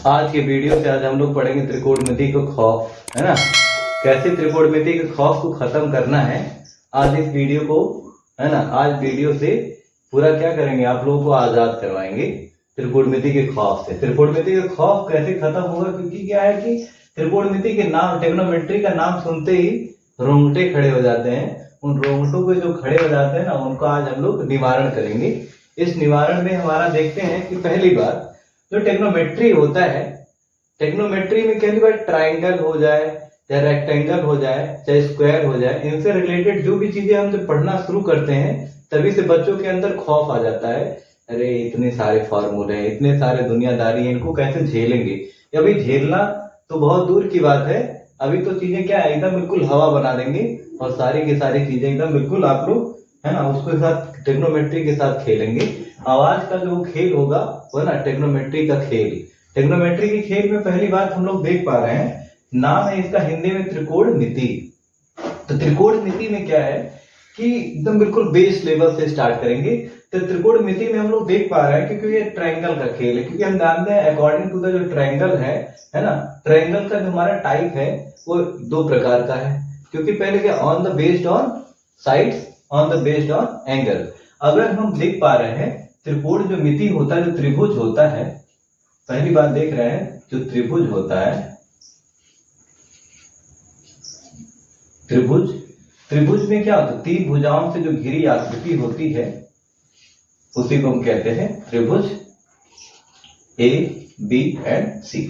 आज के वीडियो से आज हम लोग पढ़ेंगे त्रिकोणमिति का खौफ, है ना। कैसे त्रिकोणमिति के खौफ को खत्म करना है, आज इस वीडियो को, है ना, आज वीडियो से पूरा क्या करेंगे, आप लोगों को आजाद करवाएंगे त्रिकोणमिति के खौफ से। त्रिकोणमिति का खौफ कैसे खत्म होगा, क्योंकि क्या है कि त्रिकोणमिति के नाम, ट्रिग्नोमेट्री का नाम सुनते ही रोंगटे खड़े हो जाते हैं। उन रोंगटों को जो खड़े हो जाते हैं ना, उनको आज हम लोग निवारण करेंगे। इस निवारण में हमारा देखते हैं कि पहली बात जो टेक्नोमेट्री होता है, टेक्नोमेट्री में पहली बार ट्राइंगल हो जाए, चाहे रेक्टेंगल हो जाए, चाहे स्क्वायर हो जाए, इनसे रिलेटेड जो भी चीजें हम जब पढ़ना शुरू करते हैं तभी से बच्चों के अंदर खौफ आ जाता है। अरे इतने सारे फॉर्मूले हैं, इतने सारे दुनियादारी है, इनको कैसे झेलेंगे। अभी झेलना तो बहुत दूर की बात है, अभी तो चीजें क्या है, एकदम बिल्कुल हवा बना देंगे और सारी की सारी चीजें एकदम बिल्कुल आप लोग, है ना, उसके साथ ट्रिग्नोमेट्री के साथ खेलेंगे। आवाज का जो खेल होगा वो ना ट्रिग्नोमेट्री का खेल। ट्रिग्नोमेट्री के खेल में पहली बात हम लोग देख पा रहे हैं, नाम है इसका हिंदी में त्रिकोणमिति। तो त्रिकोणमिति में क्या है कि एकदम बिल्कुल बेस लेवल से स्टार्ट करेंगे। तो त्रिकोणमिति में हम लोग देख पा रहे हैं क्योंकि ये ट्रायंगल का खेल है, क्योंकि हम जानते हैं अकॉर्डिंग टू द जो ट्रायंगल है ना, ट्रायंगल का जो हमारा टाइप है वो दो प्रकार का है। क्योंकि पहले क्या, on the based on sides, on the based on angle. अगर हम देख पा रहे हैं त्रिकोण जो मिति होता है, जो त्रिभुज होता है, पहली बात देख रहे हैं जो त्रिभुज होता है, त्रिभुज, त्रिभुज में क्या होता है, तीन भुजाओं से जो घिरी आकृति होती है उसी को हम कहते हैं त्रिभुज ए, बी एंड सी।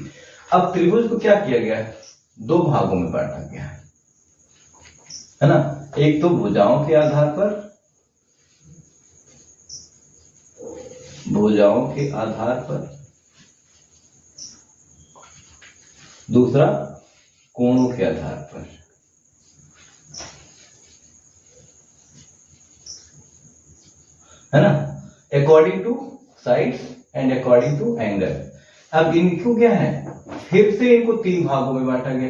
अब त्रिभुज को क्या किया गया है, दो भागों में बांटा गया है ना। एक तो भुजाओं के आधार पर, भुजाओं के आधार पर, दूसरा कोणों के आधार पर, है ना, according to sides and according to angle. अब इनको क्या है, फिर से इनको तीन भागों में बांटा गया।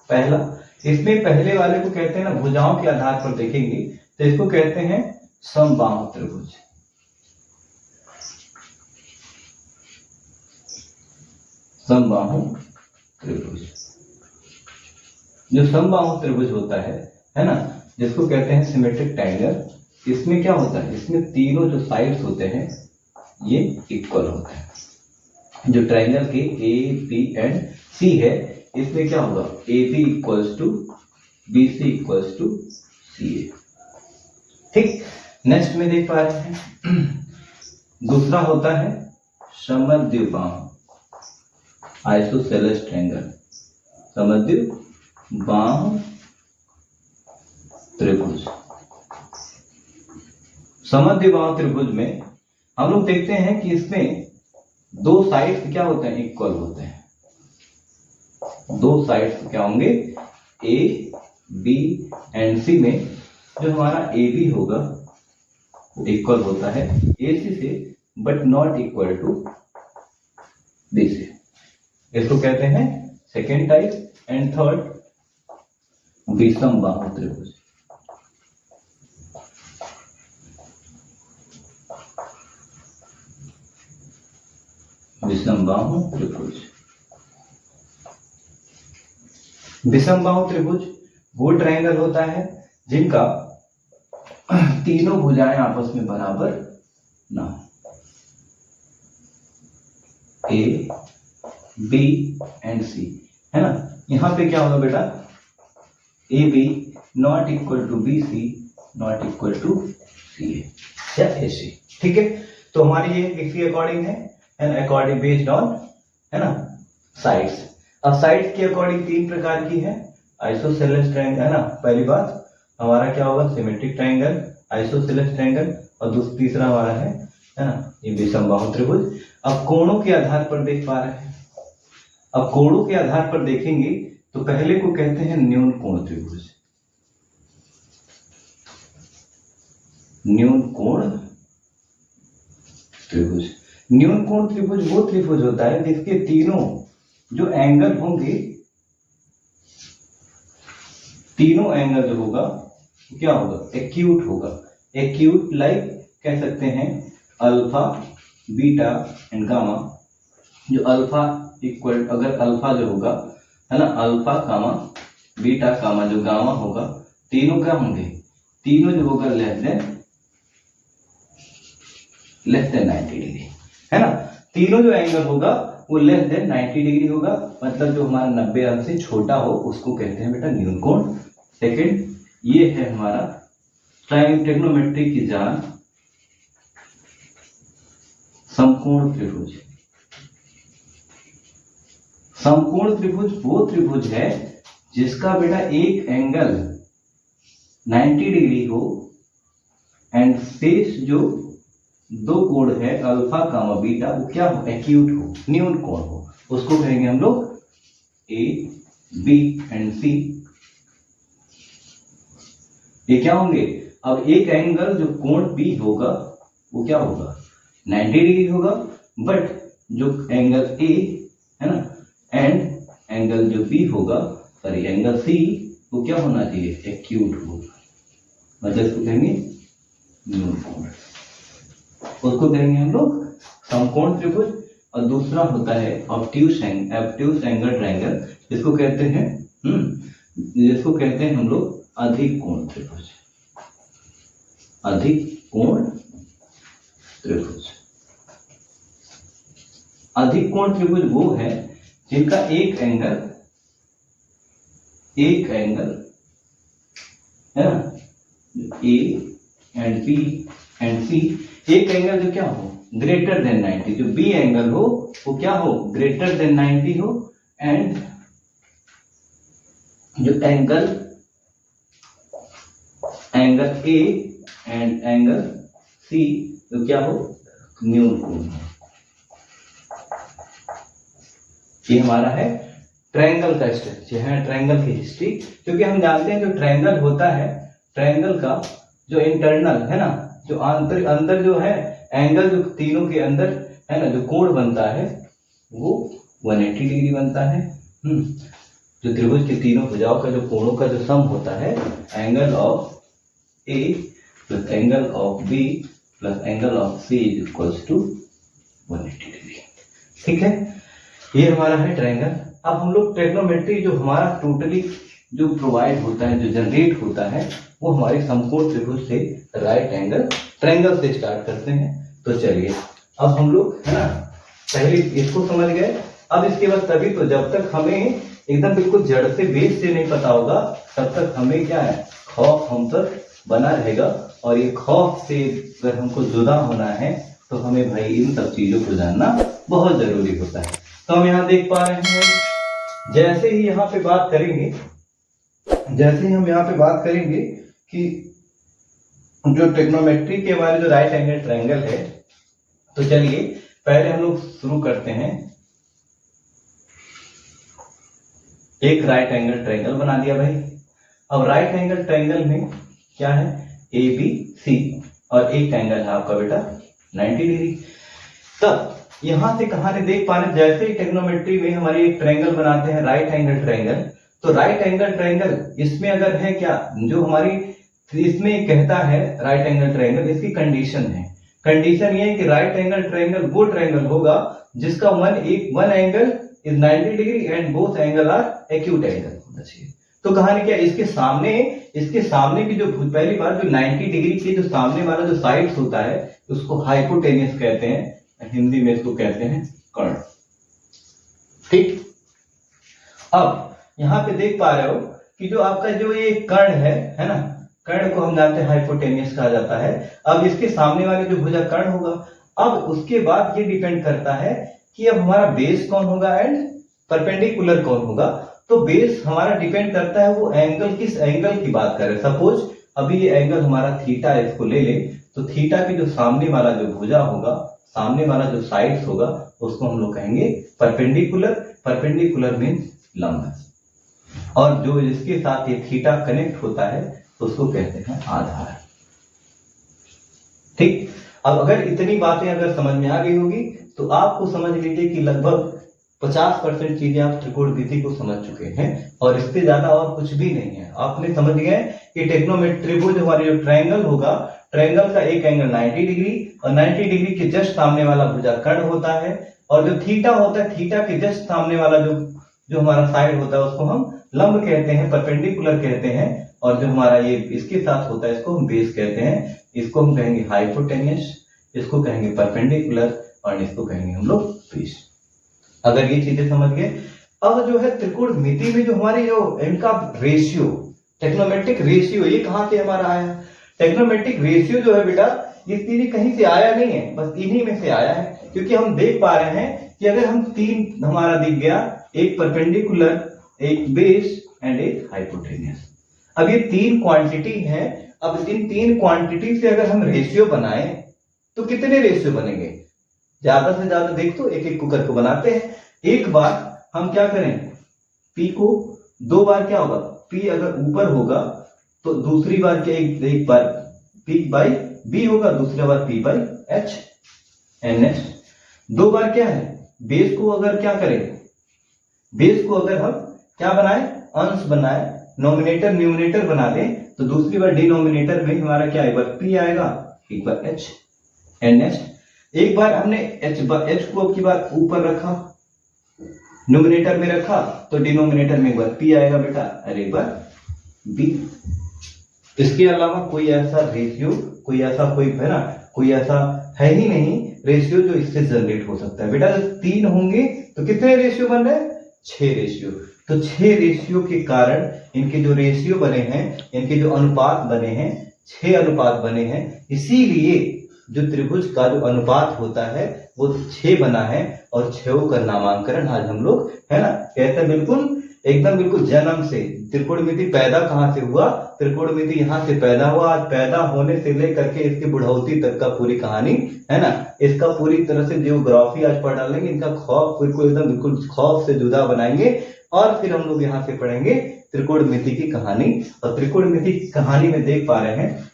पहला, इसमें पहले वाले को कहते हैं ना, भुजाओं के आधार पर देखेंगे तो इसको कहते हैं समबाहु त्रिभुज। समबाहु त्रिभुज, जो समबाहु त्रिभुज होता है ना, जिसको कहते हैं सिमेट्रिक ट्रायंगल। इसमें क्या होता है, इसमें तीनों जो साइड्स होते हैं ये इक्वल होते हैं। जो ट्रायंगल के ए, बी एंड सी है, इसमें क्या होगा, A B equals to B C equals to C A. ठीक, नेक्स्ट में देख पा रहे हैं दूसरा होता है समद्विबाहु आइसोसेलेस ट्रायंगल, समद्विबाहु त्रिभुज। समद्विबाहु त्रिभुज में हम लोग देखते हैं कि इसमें दो साइड्स क्या होते हैं, इक्वल होते हैं। दो साइड्स क्या होंगे, ए, बी एंड सी में जो हमारा ए बी होगा वो इक्वल होता है ए सी से, but not equal to B C. इसको कहते हैं सेकेंड टाइप। एंड थर्ड विषमबाहु त्रिभुज। विषमबाहु त्रिभुज, विषमबाहु त्रिभुज वो ट्रायंगल होता है जिनका तीनों भुजाएं आपस में बराबर ना हो। ए, बी एंड सी, है ना। यहां पे क्या होगा बेटा, A B not equal to B C not equal to C A या ए सी। ठीक है, तो हमारी ये किसके अकॉर्डिंग है, एंड अकॉर्डिंग बेस्ड ऑन, है ना, साइड्स। अब साइड्स के अकॉर्डिंग तीन प्रकार की है, आइसोसेलेस ट्रायंगल, है ना। पहली बात हमारा क्या होगा, सिमेट्रिक ट्रायंगल, आइसोसेलेस ट्रायंगल, और तीसरा हमारा है ना, ये विषमबाहु त्रिभुज। अब कोणों के आधार पर देख पा रहे हैं। अब कोणों के आधार पर देखेंगे तो पहले को कहते हैं न्यून कोण त्रिभुज। न्यून कोण त्रिभुज, न्यून कोण त्रिभुज वो त्रिभुज होता है जिसके तीनों जो एंगल होंगे, तीनों एंगल जो होगा क्या होगा, एक्यूट होगा। एक्यूट लाइक कह सकते हैं अल्फा, बीटा एंड गामा। जो अल्फा इक्वल, अगर अल्फा जो होगा है ना, अल्फा कामा बीटा कामा जो गामा होगा, तीनों क्या होंगे, तीनों जो होगा लेस देन 90 डिग्री, है ना। तीनों जो एंगल होगा वो लेस देन 90 डिग्री होगा, मतलब जो हमारा 90 अंश से छोटा हो उसको कहते हैं बेटा न्यून कोण। सेकंड, ये है हमारा ट्रिग्नोमेट्री की जान समकोण त्रिभुज। समकोण त्रिभुज वो त्रिभुज है जिसका बेटा एक एंगल 90 डिग्री हो एंड शेष जो दो कोण है अल्फा कामा बीटा वो क्या हो, एक्यूट हो, न्यून कोण हो, उसको कहेंगे हम लोग ए बी एंड सी। ये क्या होंगे, अब एक एंगल जो कोण बी होगा वो क्या होगा 90 डिग्री होगा, बट जो एंगल ए है ना एंड एंगल जो बी होगा, सॉरी एंगल सी वो क्या होना चाहिए, एक्यूट होगा, मतलब इसको कहेंगे न्यून कोण, उसको कहेंगे हम लोग समकोण त्रिभुज। और दूसरा होता है ऑब्ट्यूस एंगल ट्रायंगल, जिसको कहते हैं जिसको कहते हैं हम लोग अधिक कोण त्रिभुज, अधिक कोण त्रिभुज। अधिक कोण त्रिभुज वो है जिनका एक एंगल है ना, ए एंड बी एंड सी, एक एंगल जो क्या हो ग्रेटर देन 90, जो बी एंगल हो वो क्या हो ग्रेटर देन 90 हो, एंड जो angle A and angle C तो क्या हो न्यून कोण हो। ये हमारा है ट्रायंगल का स्ट्रक्चर है, ट्रायंगल की हिस्ट्री, क्योंकि हम जानते हैं जो ट्रायंगल होता है, ट्रायंगल का जो इंटरनल है ना, जो अंदर जो है एंगल जो तीनों के अंदर है ना जो कोण बनता है वो 180 डिग्री बनता है। जो त्रिभुज के तीनों भुजाओं का जो कोणों का जो सम होता है, angle of A plus angle of B plus angle of C is equals to 180 degree. ठीक है, ये हमारा है ट्रायंगल। अब हम लोग ट्रिग्नोमेट्री जो हमारा टोटली जो प्रोवाइड होता है, जो जनरेट होता है, वो हमारे समकोण त्रिभुज से राइट एंगल ट्रायंगल से स्टार्ट करते हैं। तो चलिए अब हम लोग है ना पहले इसको समझ गए, अब इसके बाद तभी तो जब तक हमें एकदम बिल्कुल जड़ से बेस से नहीं पता होगा तब तक हमें क्या है खौफ हम तक बना रहेगा, और ये खौफ से अगर हमको जुदा होना है तो हमें भाई इन सब चीजों को जानना बहुत जरूरी होता है। तो हम यहाँ देख पा रहे हैं, जैसे ही यहाँ पे बात करेंगे, जैसे ही हम यहाँ पे बात करेंगे कि जो ट्रिग्नोमेट्री के हमारे जो राइट एंगल ट्रायंगल है, तो चलिए पहले हम लोग शुरू करते हैं। एक राइट एंगल ट्रायंगल बना दिया भाई। अब राइट एंगल ट्रायंगल में क्या है ए बी सी, और एक एंगल है आपका बेटा 90 डिग्री। तब यहां से कहां ने देख पा रहे, जैसे ही ट्रिग्नोमेट्री में हमारी एक ट्रायंगल बनाते हैं राइट एंगल ट्रायंगल, तो राइट एंगल ट्रायंगल इसमें अगर है क्या जो हमारी इसमें कहता है राइट एंगल ट्रायंगल, इसकी कंडीशन है, कंडीशन ये है कि राइट एंगल ट्रायंगल वो ट्रायंगल होगा जिसका one angle is 90 degree and both angle are acute angle होना चाहिए। तो कहानी क्या, इसके सामने की जो पहली बार जो 90 डिग्री के जो सामने वाला जो साइड्स होता है उसको हाइपोटेनियस कहते हैं, हिंदी में इसको कहते हैं कर्ण। ठीक, अब यहां पे देख पा रहे हो कि जो आपका जो ये कर्ण है ना, कर्ण को हम जानते हैं हाइपोटेनियस कहा जाता है। अब इसके सामने वाले जो भुजा कर्ण होगा, अब उसके बाद ये डिपेंड करता है कि अब हमारा बेस कौन होगा एंड परपेंडिकुलर कौन होगा। तो बेस हमारा डिपेंड करता है वो एंगल किस एंगल की बात करें। सपोज अभी ये एंगल हमारा थीटा है, इसको ले ले, तो थीटा की जो सामने वाला जो भुजा होगा, सामने वाला जो साइड्स होगा, उसको हम लोग कहेंगे परपेंडिकुलर। परपेंडिकुलर मीन्स लंब, और जो इसके साथ ये थीटा कनेक्ट होता है उसको कहते हैं आधार। ठीक, अब अगर इतनी बातें अगर समझ में आ गई होगी तो आपको समझ लीजिए कि लगभग 50% चीजें आप त्रिकोणमिति को समझ चुके हैं, और इससे ज्यादा और कुछ भी नहीं है। आपने समझ गए कि ट्रिग्नोमेट्री त्रिभुज हमारे जो ट्रायंगल होगा, ट्रायंगल का एक एंगल 90 डिग्री, और 90 डिग्री के जस्ट सामने वाला भुजा कर्ण होता है, और जो थीटा होता है, थीटा के जस्ट सामने वाला जो जो हमारा साइड होता है उसको हम लंब कहते हैं, परपेंडिकुलर कहते हैं। और जो हमारा ये इसके साथ होता है इसको हम बेस कहते हैं। इसको हम कहेंगे हाइपोटेनियस, इसको कहेंगे परपेंडिकुलर और इसको कहेंगे हम लोग बेस। अगर ये चीजें समझ गए, अब जो है त्रिकोणमिति में जो हमारी जो इनका रेशियो, टेक्नोमेट्रिक रेशियो, ये कहाँ से हमारा आया? टेक्नोमेट्रिक रेशियो जो है बेटा ये तीन कहीं से आया नहीं है, बस इन्हीं में से आया है। क्योंकि हम देख पा रहे हैं कि अगर हम तीन हमारा दिख गया, एक परपेंडिकुलर, एक बेस एंड एक हाइपोटेनियस। अब ये तीन क्वांटिटी है। अब इन तीन क्वांटिटी से अगर हम रेशियो बनाए तो कितने रेशियो बनेंगे? ज्यादा से ज्यादा देख तो एक एक कुकर को बनाते हैं। एक बार हम क्या करें, P को दो बार क्या होगा, P अगर ऊपर होगा तो दूसरी बार क्या, एक बार P बाई B होगा, दूसरी बार P by H। And next दो बार क्या है, बेस को अगर क्या करें, बेस को अगर हम क्या बनाए, अंश बनाए, नोमिनेटर न्यूमिनेटर बना दें, तो दूसरी बार डिनोमिनेटर में हमारा क्या है, P आएगा, एक बार H। एंड नेक्स्ट एक बार हमने H को की बार ऊपर रखा, न्यूमिनेटर में रखा, तो डिनोमिनेटर में एक बार P आएगा बेटा और एक बार B। इसके अलावा कोई ऐसा रेशियो, कोई है ना, कोई ऐसा है ही नहीं रेशियो जो इससे जनरेट हो सकता है। बेटा जब तीन होंगे तो कितने रेशियो बन रहे हैं, 6 रेशियो। तो 6 रेशियो के कारण इनके जो रेशियो बने हैं, इनके जो अनुपात बने हैं, 6 अनुपात बने हैं। इसीलिए जो त्रिभुज का जो अनुपात होता है वो 6 बना है। और 6 का नामांकन आज हम लोग है ना कहते हैं, बिल्कुल एकदम बिल्कुल जन्म से। त्रिकोणमिति पैदा कहाँ से हुआ, त्रिकोणमिति यहाँ से पैदा हुआ। आज पैदा होने से लेकर के इसकी बुढ़ौती तक का पूरी कहानी है ना, इसका पूरी तरह से जियोग्राफी आज पढ़ डालेंगे। इनका खौफ एकदम बिल्कुल खौफ से जुदा बनाएंगे। और फिर हम लोग यहाँ से पढ़ेंगे त्रिकोणमिति की कहानी। और त्रिकोणमिति की कहानी में देख पा रहे हैं,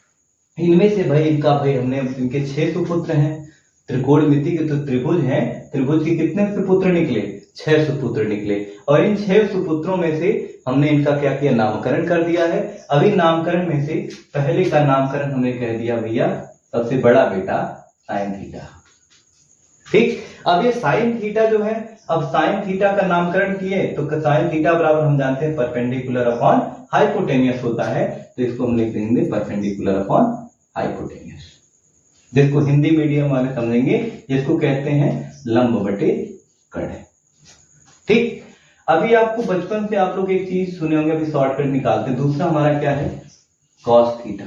इनमें से भाई हमने इनके 6 सुपुत्र हैं। त्रिकोणमिति के तो त्रिभुज हैं, त्रिभुज के कितने सुपुत्र निकले, 6 सुपुत्र निकले। और इन 6 सुपुत्रों में से हमने इनका क्या किया, नामकरण कर दिया है। अभी नामकरण में से पहले का नामकरण हमने कह दिया भैया, सबसे बड़ा बेटा साइन थीटा। ठीक, अब ये साइन थीटा जो है, अब साइन थीटा का नामकरण किए तो साइन थीटा बराबर हम जानते हैं परपेंडिकुलर अपॉन हाइपोटेनियस होता है। तो इसको हम लिख देंगे परपेंडिकुलर अपॉन हाइपोटेनियस, जिसको हिंदी मीडियम वाले समझेंगे, जिसको कहते हैं लंब बटे कर्ण। ठीक, अभी आपको बचपन से आप लोग एक चीज सुने होंगे, अभी शॉर्टकट निकालते हैं। दूसरा हमारा क्या है, कॉस थीटा।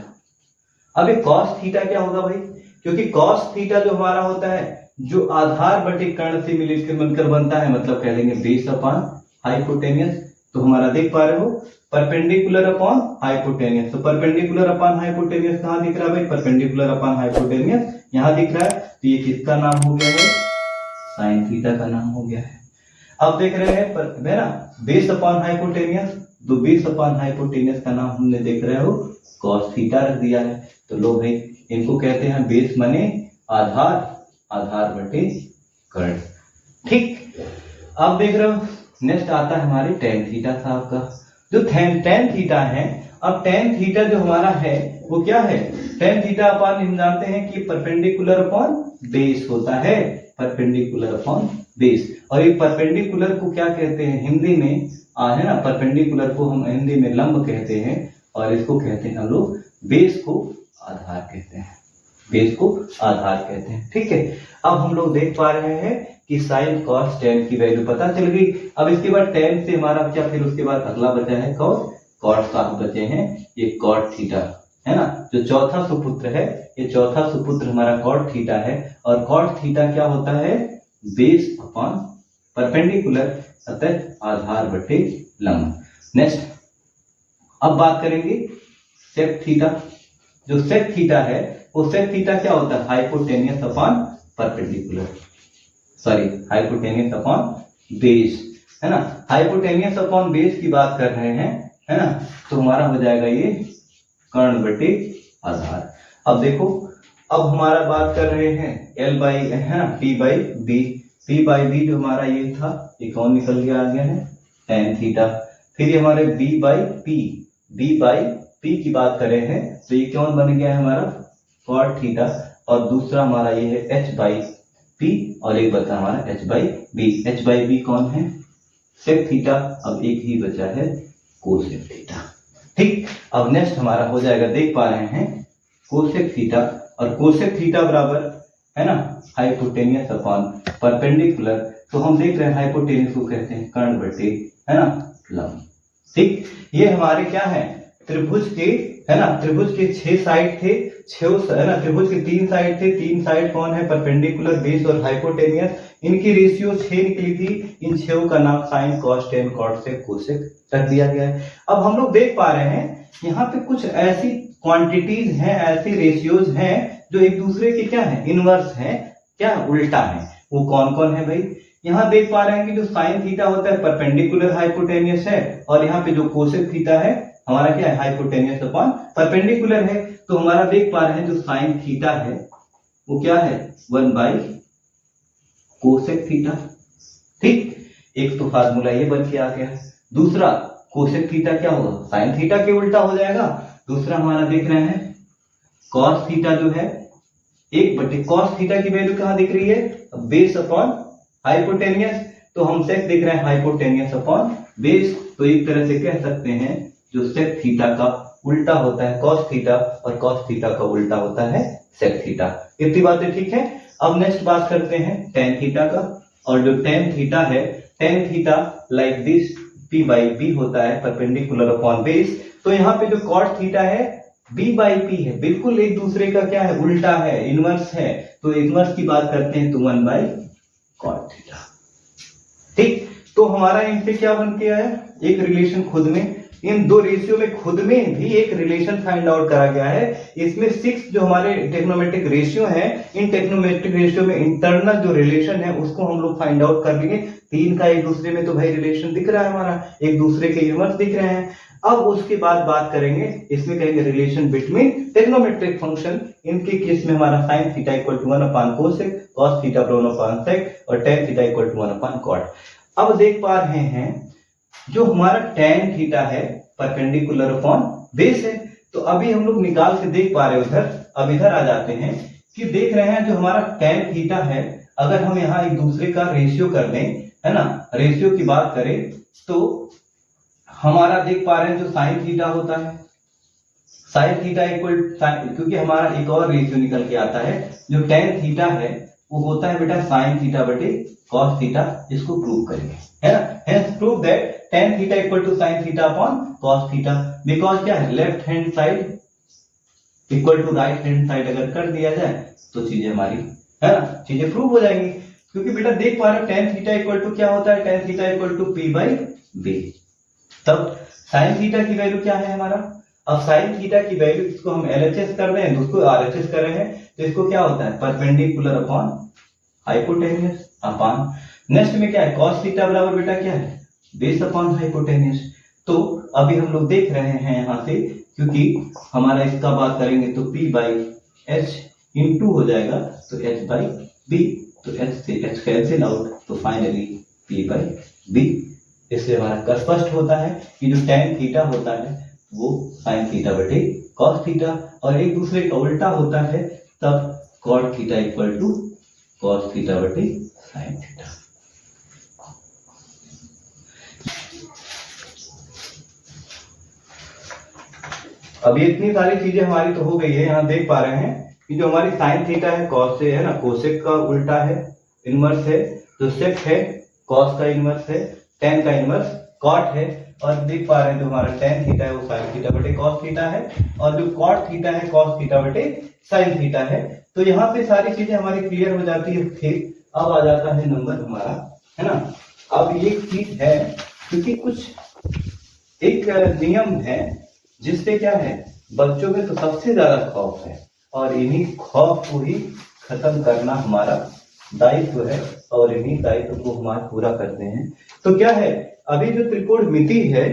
अभी कॉस थीटा क्या होगा भाई, क्योंकि कॉस थीटा जो हमारा होता है, जो आधार बटे कर्ण से मिलकर बनता है, मतलब कह लेंगे बेस अपॉन हाइपोटेनियस। तो हमारा देख पा रहे हो परपेंडिकुलर अपॉन हाइपोटेनियस। तो परपेंडिकुलर अपॉन हाइपोटेनियस कहां दिख रहा है भाई, परपेंडिकुलर अपॉन हाइपोटेनियस यहां दिख रहा है। तो ये किसका नाम हो गया है, साइन थीटा का नाम हो गया है। अब देख रहे हैं है ना, बेस अपॉन हाइपोटेनियस, तो बेस अपॉन हाइपोटेनियस का नाम हमने देख रहे हो कॉस थीटा रख दिया है। तो लो भाई इनको कहते हैं बेस माने आधार, आधार बटे कर्ण। ठीक, अब देख रहे हो नेक्स्ट आता है हमारे टेन थीटा साहब का, जो टेन थीटा है। अब टेन थीटा जो हमारा है वो क्या है, टेन थीटा अपॉन हम जानते हैं कि परपेंडिकुलर अपॉन बेस होता है, परपेंडिकुलर अपॉन बेस। और ये परपेंडिकुलर को क्या कहते हैं हिंदी में, है ना, परपेंडिकुलर को हम हिंदी में लंब कहते हैं, और इसको कहते हैं हम लोग बेस को आधार कहते हैं, बेस को आधार कहते हैं। ठीक है, अब हम लोग देख पा रहे हैं कि साइन कॉस टेन की वैल्यू पता चल गई। अब इसके बाद टेन से हमारा क्या, फिर उसके बाद अगला बचा है कॉस, कॉट साहब बचे हैं ये कॉट थीटा, है ना, जो चौथा सुपुत्र है, ये चौथा सुपुत्र हमारा कॉट थीटा है। और कॉट थीटा क्या होता है, बेस अपॉन परपेंडिकुलर, अतः आधार बटे लंब। नेक्स्ट अब बात करेंगे सेक थीटा। जो सेक थीटा है वो सेक थीटा क्या होता है, hypotenuse upon perpendicular, sorry hypotenuse upon base, है ना। हाइपोटेनियस अपॉन बेस की बात कर रहे हैं, है ना, तो हमारा हो जाएगा ये कर्ण बटे आधार। अब देखो, अब हमारा बात कर रहे हैं L बाई, है ना, P by B. P by B जो हमारा ये था, ये कौन निकल गया, आ गया है टेन थीटा। फिर ये हमारे B by P, B by P की बात कर रहे हैं, तो ये कौन बन गया है हमारा कॉट थीटा। और दूसरा हमारा ये है H बाई P और एक बचा हमारा h by B. h by B कौन है? Sec theta. अब एक ही बचा है कोसेक थीटा। ठीक, अब नेक्स्ट हमारा हो जाएगा, देख पा रहे हैं कोसेक थीटा, और कोसेक थीटा बराबर है ना हाइपोटेनियस अपॉन परपेंडिकुलर। तो हम देख रहे हैं हाइपोटेनियस को कहते हैं कर्ण बटे है ना लंब। ठीक, ये हमारे क्या है त्रिभुज के है ना, त्रिभुज के 6 साइड थे, 6 है ना, त्रिभुज के 3 साइड थे, 3 साइड कौन है परपेंडिकुलर, बेस और हाइपोटेनियस। इनकी रेशियो 6 निकली थी। इन 6 का नाम साइन कॉस टेन कॉट से कोसेक रख दिया गया है। अब हम लोग देख पा रहे हैं यहाँ पे कुछ ऐसी क्वांटिटीज हैं, ऐसी रेशियोज हैं जो एक दूसरे के क्या है इनवर्स है, क्या उल्टा है। वो कौन कौन है भाई? यहाँ देख पा रहे हैं कि जो साइन थीटा होता है परपेंडिकुलर हाइपोटेनियस है, और यहाँ पे जो कोसेक थीटा है हमारा क्या है हाइपोटेनियस अपॉन परपेंडिकुलर है। तो हमारा देख पा रहे हैं जो साइन थीटा है वो क्या है 1 बाई कोसेक थीटा। ठीक, एक तो फार्मूला ये बन के आ गया। दूसरा कोसेक थीटा क्या होगा साइन थीटा के उल्टा हो जाएगा। दूसरा हमारा देख रहे हैं कॉस थीटा जो है 1 बटे कॉस थीटा की वैल्यू कहां दिख रही है बेस अपॉन हाइपोटेनियस। तो हम सेक देख रहे हैं हाइपोटेनियस अपॉन बेस। तो एक तरह से कह सकते हैं जो सेक थीटा का उल्टा होता है कॉस थीटा, और कॉस थीटा का उल्टा होता है सेक थीटा। इतनी बातें ठीक है। अब नेक्स्ट बात करते हैं टेन थीटा का, और जो टेन थीटा है, tan theta like this p by B होता है परपेंडिकुलर अपॉन बेस। तो यहाँ पे जो कॉट थीटा है b बाई पी है, बिल्कुल एक दूसरे का क्या है उल्टा है, इनवर्स है। तो इनवर्स की बात करते हैं तो 1 बाई कॉट थीटा। ठीक, तो हमारा इनसे क्या बन के आया एक रिलेशन खुद में, इन दो रेशियो में खुद में भी एक रिलेशन फाइंड आउट करा गया है। इसमें 6 जो हमारे टेक्नोमेट्रिक रेशियो हैं, इन टेक्नोमेट्रिक रेशियो में इंटरनल जो रिलेशन है उसको हम लोग फाइंड आउट कर लेंगे। 3 का एक दूसरे में तो भाई रिलेशन दिख रहा है, हमारा एक दूसरे के इनवर्स दिख रहे हैं। अब उसके बाद बात करेंगे, इसमें कहेंगे रिलेशन बिटवीन टेक्नोमेट्रिक फंक्शन। इनके केस में हमारा sine theta equal to 1 upon cosec, cos theta 1 upon sec, और tan theta equal to 1 upon cot. अब देख पा रहे हैं जो हमारा टेन थीटा है परपेंडिकुलर अपॉन बेस है। तो अभी हम लोग निकाल के देख पा रहे हैं उधर। अब इधर आ जाते हैं कि देख रहे हैं जो हमारा टेन थीटा है, अगर हम यहाँ एक दूसरे का रेशियो कर दें है ना, रेशियो की बात करें तो हमारा देख पा रहे हैं जो साइन थीटा होता है, साइन थीटा इक्वल, क्योंकि हमारा एक और रेशियो निकल के आता है जो टेन थीटा है वो होता है बेटा साइन थीटा बटे कॉस थीटा। इसको प्रूव करेंगे है ना, hence prove that tan theta equal to sin theta upon cos theta. Because क्या है left hand side equal to right hand side अगर कर दिया जाए तो चीजें हमारी है ना चीजें प्रूव हो जाएंगी। क्योंकि बेटा देख पा रहे हो tan थीटा इक्वल टू क्या होता है, tan theta equal to p by B. तब sin थीटा की वैल्यू क्या है हमारा, अब sin थीटा की वैल्यू इसको हम LHS कर रहे हैं, दूसरे RHS कर रहे हैं, तो इसको क्या होता है perpendicular upon hypotenuse upon, next में क्या है cos थीटा बराबर बेटा क्या है बेस अपॉन हाइपोटेनियस। तो अभी हम लोग देख रहे हैं यहां से, क्योंकि हमारा इसका बात करेंगे तो p बाई एच इंटू हो जाएगा तो h बाई बी, तो h से h कैंसिल आउट, तो फाइनली p बाई बी। इससे हमारा स्पष्ट होता है कि जो tan थीटा होता है वो sin थीटा बटे cos थीटा, और एक दूसरे का उल्टा होता है तब cot theta equal to cos theta बटे sin थीटा। अभी इतनी सारी चीजें हमारी तो हो गई है। यहाँ देख पा रहे हैं कि जो हमारी साइन थीटा है कॉस से है ना, कोसेक का उल्टा है इनवर्स है, जो सेक है कॉस का इनवर्स है, टेन का इनवर्स कॉट है, और देख पा रहे हैं जो हमारा टेन थीटा है वो साइन थीटा बटे कॉस थीटा है, और जो कॉट थीटा है कॉस थीटा बटे साइन थीटा है। तो यहाँ पे सारी चीजें हमारी क्लियर हो जाती है। ठीक, अब आ जाता है नंबर हमारा है ना। अब एक चीज है, क्योंकि कुछ एक नियम है जिससे क्या है बच्चों में तो सबसे ज्यादा खौफ है, और इन्हीं खौफ को ही खत्म करना हमारा दायित्व है, और इन्हीं दायित्व को हमारा पूरा करते हैं। तो क्या है अभी जो त्रिकोणमिति है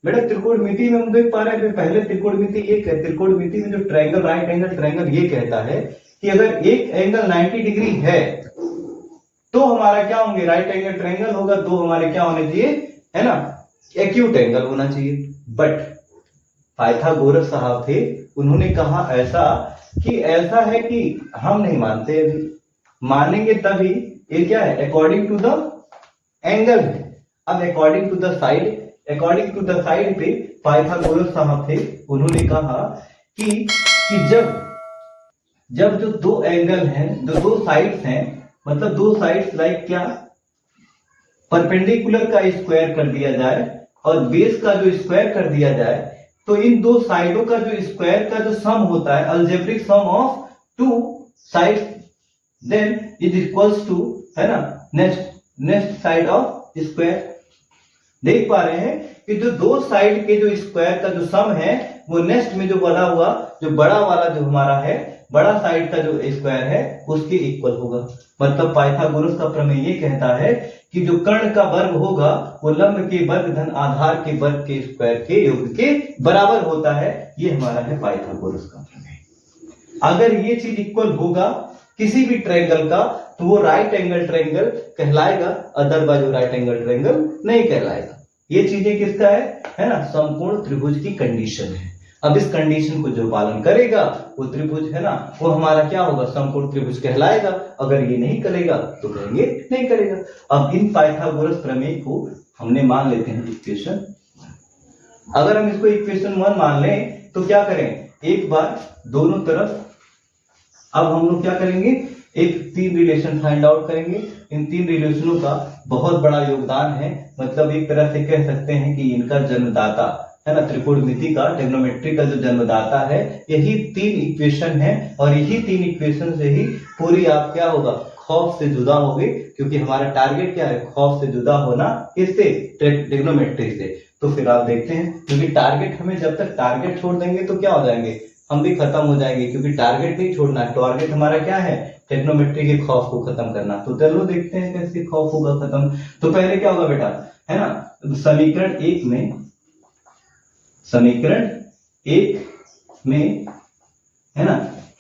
बेटा, त्रिकोणमिति में हम देख पा रहे हैं पहले त्रिकोणमिति ये त्रिकोणमिति में जो ट्रायंगल राइट एंगल ट्रायंगल ये कहता है कि अगर एक एंगल 90 डिग्री है तो हमारा क्या होंगे राइट एंगल ट्रायंगल होगा, दो हमारे क्या होने चाहिए है ना एक्यूट एंगल होना चाहिए। बट पाइथागोरस साहब थे, उन्होंने कहा ऐसा कि ऐसा है कि हम नहीं मानते अभी, मानेंगे तभी। ये क्या है? अकॉर्डिंग टू द एंगल है। अब अकॉर्डिंग टू द साइड पे पाइथागोरस साहब थे, उन्होंने कहा कि जब जो दो एंगल हैं, जो दो साइड्स हैं, मतलब दो साइड्स लाइक क्या, परपेंडिकुलर का स्क्वायर कर दिया जाए और बेस का जो स्क्वायर कर दिया जाए, तो इन दो साइडों का जो स्क्वायर का जो सम होता है, algebraic sum of two sides, then is equals to, है ना, नेक्स्ट साइड ऑफ स्क्वायर। देख पा रहे हैं कि जो दो साइड के जो स्क्वायर का जो सम है, वो नेक्स्ट में जो बना हुआ जो बड़ा वाला जो हमारा है, बड़ा साइड का जो स्क्वायर है उसके इक्वल होगा। मतलब पाइथागोरस का प्रमेय ये कहता है कि जो कर्ण का वर्ग होगा वो लंब के वर्ग धन आधार के वर्ग के स्क्वायर के योग के बराबर होता है। ये हमारा है पाइथागोरस का प्रमेय। अगर ये चीज इक्वल होगा किसी भी ट्रायंगल का, तो वो राइट एंगल ट्रायंगल कहलाएगा, अदरवाइज वो राइट एंगल ट्रायंगल नहीं कहलाएगा। ये चीजें किसका है ना, समकोण त्रिभुज की कंडीशन है। अब इस कंडीशन को जो पालन करेगा वो त्रिभुज है ना, वो हमारा क्या होगा, समकोण त्रिभुज कहलाएगा। अगर ये नहीं करेगा तो कहेंगे नहीं करेगा। अब इन पाइथागोरस प्रमेय को हमने मान लेते हैं इक्वेशन। अगर हम इसको इक्वेशन 1 मान लें तो क्या करें, एक बार दोनों तरफ अब हम लोग क्या करेंगे, एक तीन रिलेशन फाइंड आउट करेंगे। इन तीन रिलेशनों का बहुत बड़ा योगदान है, मतलब एक तरह से कह सकते हैं कि इनका जन्मदाता है ना, त्रिकोणमिति का, ट्रिग्नोमेट्री का जो जन्मदाता है, यही तीन इक्वेशन है। और यही तीन इक्वेशन से ही पूरी आप क्या होगा, खौफ से जुदा होगे, क्योंकि हमारा टारगेट क्या है, खौफ से जुदा होना, इससे ट्रिग्नोमेट्री से। तो फिर आप देखते हैं, क्योंकि टारगेट हमें, जब तक टारगेट छोड़ देंगे तो क्या हो जाएंगे, हम भी खत्म हो जाएंगे, क्योंकि टारगेट नहीं छोड़ना है। टारगेट हमारा क्या है, ट्रिग्नोमेट्री के खौफ को खत्म करना। तो चलो देखते हैं कैसे खौफ होगा खत्म। तो पहले क्या होगा बेटा, है ना, समीकरण एक में है ना,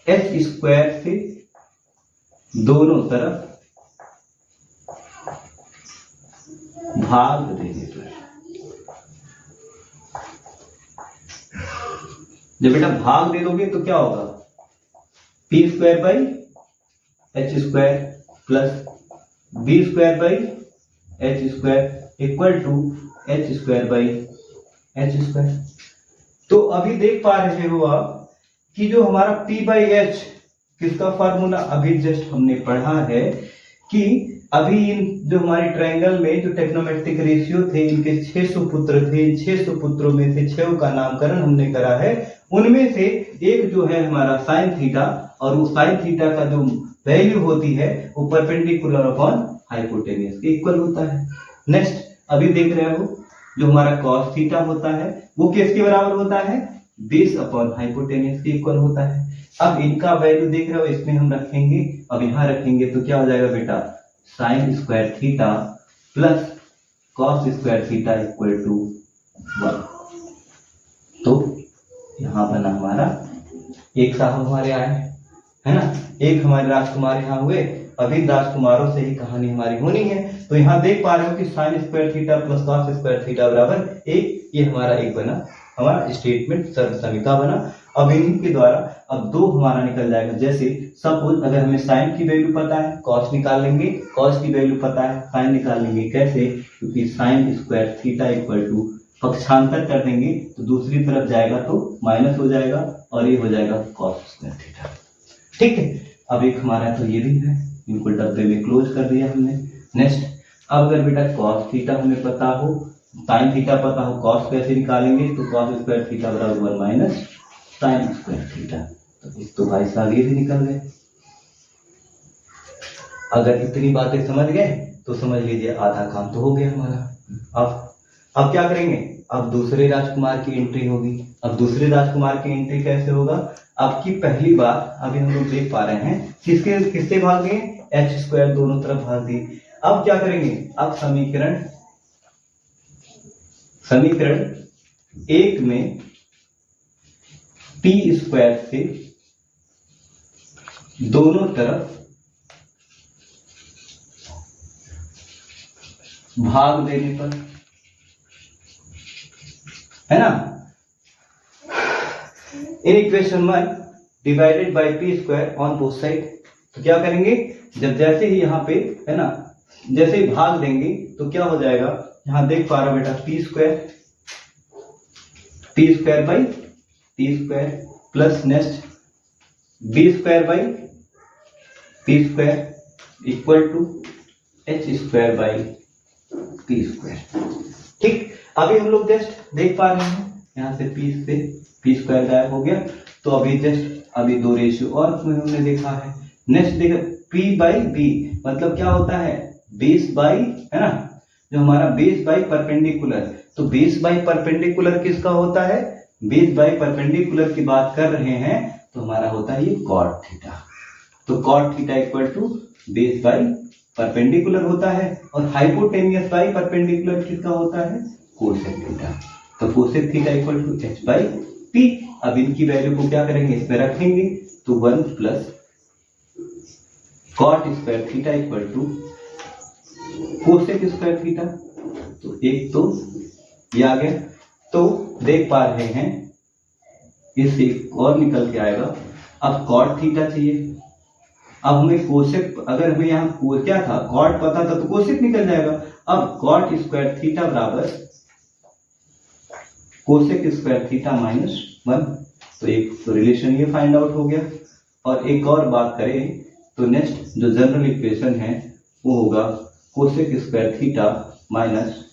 एच स्क्वायर से दोनों तरफ भाग देने पर, जब बेटा भाग दे दोगे तो क्या होगा, P square by H square plus B square by H square equal to H square by H square. तो अभी देख पा रहे हो आप कि जो हमारा P बाई एच किसका फार्मूला, अभी जस्ट हमने पढ़ा है कि अभी इन जो हमारे ट्रायंगल में जो टेक्नोमेट्रिक रेशियो थे, इनके 600 पुत्र थे। 600 पुत्रों में से 6 का नामकरण हमने करा है। उनमें से एक जो है हमारा साइन थीटा, और वो साइन थीटा का जो वैल्यू होती है वो परपेंडिकुलर अपॉन हाइपोटेन्यूस के इक्वल होता है। नेक्स्ट अभी देख रहे हो जो हमारा कॉस थीटा होता है वो किसके बराबर होता है, बेस अपॉन हाइपोटेन्यूस के इक्वल होता है। अब इनका वैल्यू देख रहे हो, इसमें हम रखेंगे, अब यहां रखेंगे तो क्या हो जाएगा बेटा, sine square theta plus cos square theta equal to 1। तो यहां बना हमारा, एक साहब हमारे आए है ना, एक हमारे राजकुमार यहाँ हुए। अभी राजकुमारों से ही कहानी हमारी होनी है। तो यहाँ देख पा रहे हो कि sign square theta plus cos square theta बराबर 1। ये हमारा एक बना, हमारा स्टेटमेंट सर्वसमीका बना। अब इन्हीं के द्वारा अब 2 हमारा निकल जाएगा। जैसे सपोज अगर हमें साइन की वैल्यू पता है, कॉस निकाल लेंगे, कॉस की वैल्यू पता है, साइन निकाल लेंगे। कैसे, क्योंकि sine square theta equal to, पक्षांतर कर देंगे तो दूसरी तरफ जाएगा तो माइनस हो जाएगा, और ये हो जाएगा कॉस स्क्वायर थीटा। ठीक है, अब एक हमारा तो ये भी है, इनको डब्बे में क्लोज कर दिया हमने। नेक्स्ट, अब अगर बेटा कॉस थीटा हमें पता हो, साइन थीटा पता हो, कॉस कैसे निकालेंगे, तो कॉस स्क्वायर थीटा बराबर 1 माइनस साइन स्क्वायर थीटा। तो इस तो भाई साहब ये भी निकल गए। अगर इतनी बातें समझ गए तो समझ लीजिए आधा काम तो हो गया हमारा। अब क्या करेंगे, अब दूसरे राजकुमार की एंट्री होगी। अब दूसरे राजकुमार की एंट्री कैसे होगा, आपकी पहली बार अभी हम लोग देख पा रहे हैं किससे भाग दिए, एच स्क्वायर दोनों तरफ भाग दिए। अब क्या करेंगे, अब समीकरण 1 में पी स्क्वायर से दोनों तरफ भाग देने पर, है ना, in equation 1 divided by P square on both side, तो क्या करेंगे, जब जैसे ही यहाँ पे है ना, जैसे ही भाग देंगे तो क्या हो जाएगा, यहाँ देख पा रहे हो बेटा, T square by T square plus next B square by T square equal to H square by T square. ठीक, अभी हम लोग जस्ट देख पा रहे हैं यहाँ से पी स्क्वायर गायब हो गया, तो अभी जस्ट अभी दो रेशियो और हमने देखा है। नेक्स्ट देखो पी बाई बी, मतलब क्या होता है, बेस बाई, है ना, जो हमारा बेस बाई परपेंडिकुलर, तो बेस बाई परपेंडिकुलर किसका होता है, बेस बाई परपेंडिकुलर की बात कर रहे हैं तो हमारा होता है ये कॉट थीटा। तो cot theta equal to base by perpendicular होता है, और हाइपोटेनियस बाई परपेंडिकुलर किसका होता है, कोसेक थीटा। तो cosec theta equal to H by P. अब इनकी वैल्यू को क्या करेंगे, इसमें रखेंगे, तो 1 प्लस cot square theta equal to cosec square theta. तो एक तो ये आ गया, तो देख पा रहे हैं इससे और निकल के आएगा। अब कॉट थीटा चाहिए, अब हमें कोसेक, अगर हमें यहाँ क्या था, कॉट पता था तो कोसेक निकल जाएगा। अब कॉट स्क्वायर थीटा बराबर कोसेक स्क्वायर थीटा माइनस 1, तो एक रिलेशन ये फाइंड आउट हो गया। और एक और बात करें तो नेक्स्ट जो जनरल इक्वेशन है वो होगा cosec square theta minus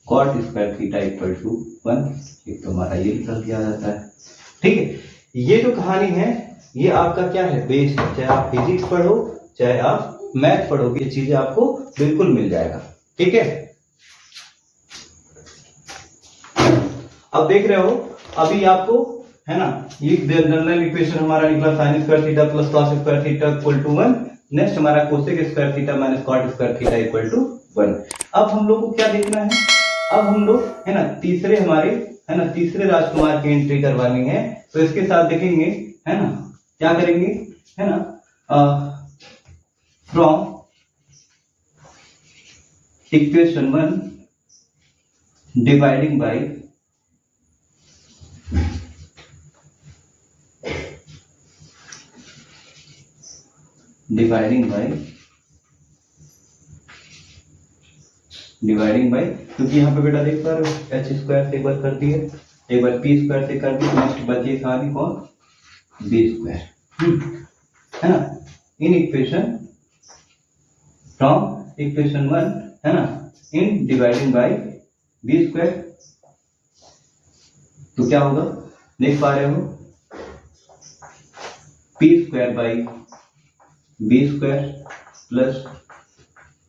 cot square theta equal to 1। एक तो हमारा ये निकल के आ जाता है। ठीक है, ये जो कहानी है ये आपका क्या है, बेस है। चाहे आप फिजिक्स पढ़ो चाहे आप मैथ पढ़ोगे, ये चीजें आपको बिल्कुल मिल जाएगा। ठीक है, अब देख रहे हो अभी आपको, है ना, ये जनरल इक्वेशन हमारा निकला sine square theta plus cos square theta equal to 1। Next हमारा cosec square theta minus cot square theta equal to 1। अब हम लोग को क्या देखना है, अब हम लोग, है ना, तीसरे हमारे, है ना, तीसरे राजकुमार की एंट्री करवानी है। तो इसके साथ देखेंगे, है ना, क्या करेंगे, है ना, from equation 1 dividing by dividing by, क्योंकि यहाँ पे बेटा देख पा रहे हो एच स्क्वायर से एक बार कर दिए, एक बार पी स्क्वायर से कर दिए, नेक्स्ट बची कहानी कौन, बी स्क्वायर, है ना, इन इक्वेशन फ्रॉम इक्वेशन 1, है ना, in dividing by B square. तो क्या होगा, देख पा रहे हो, P square by B square plus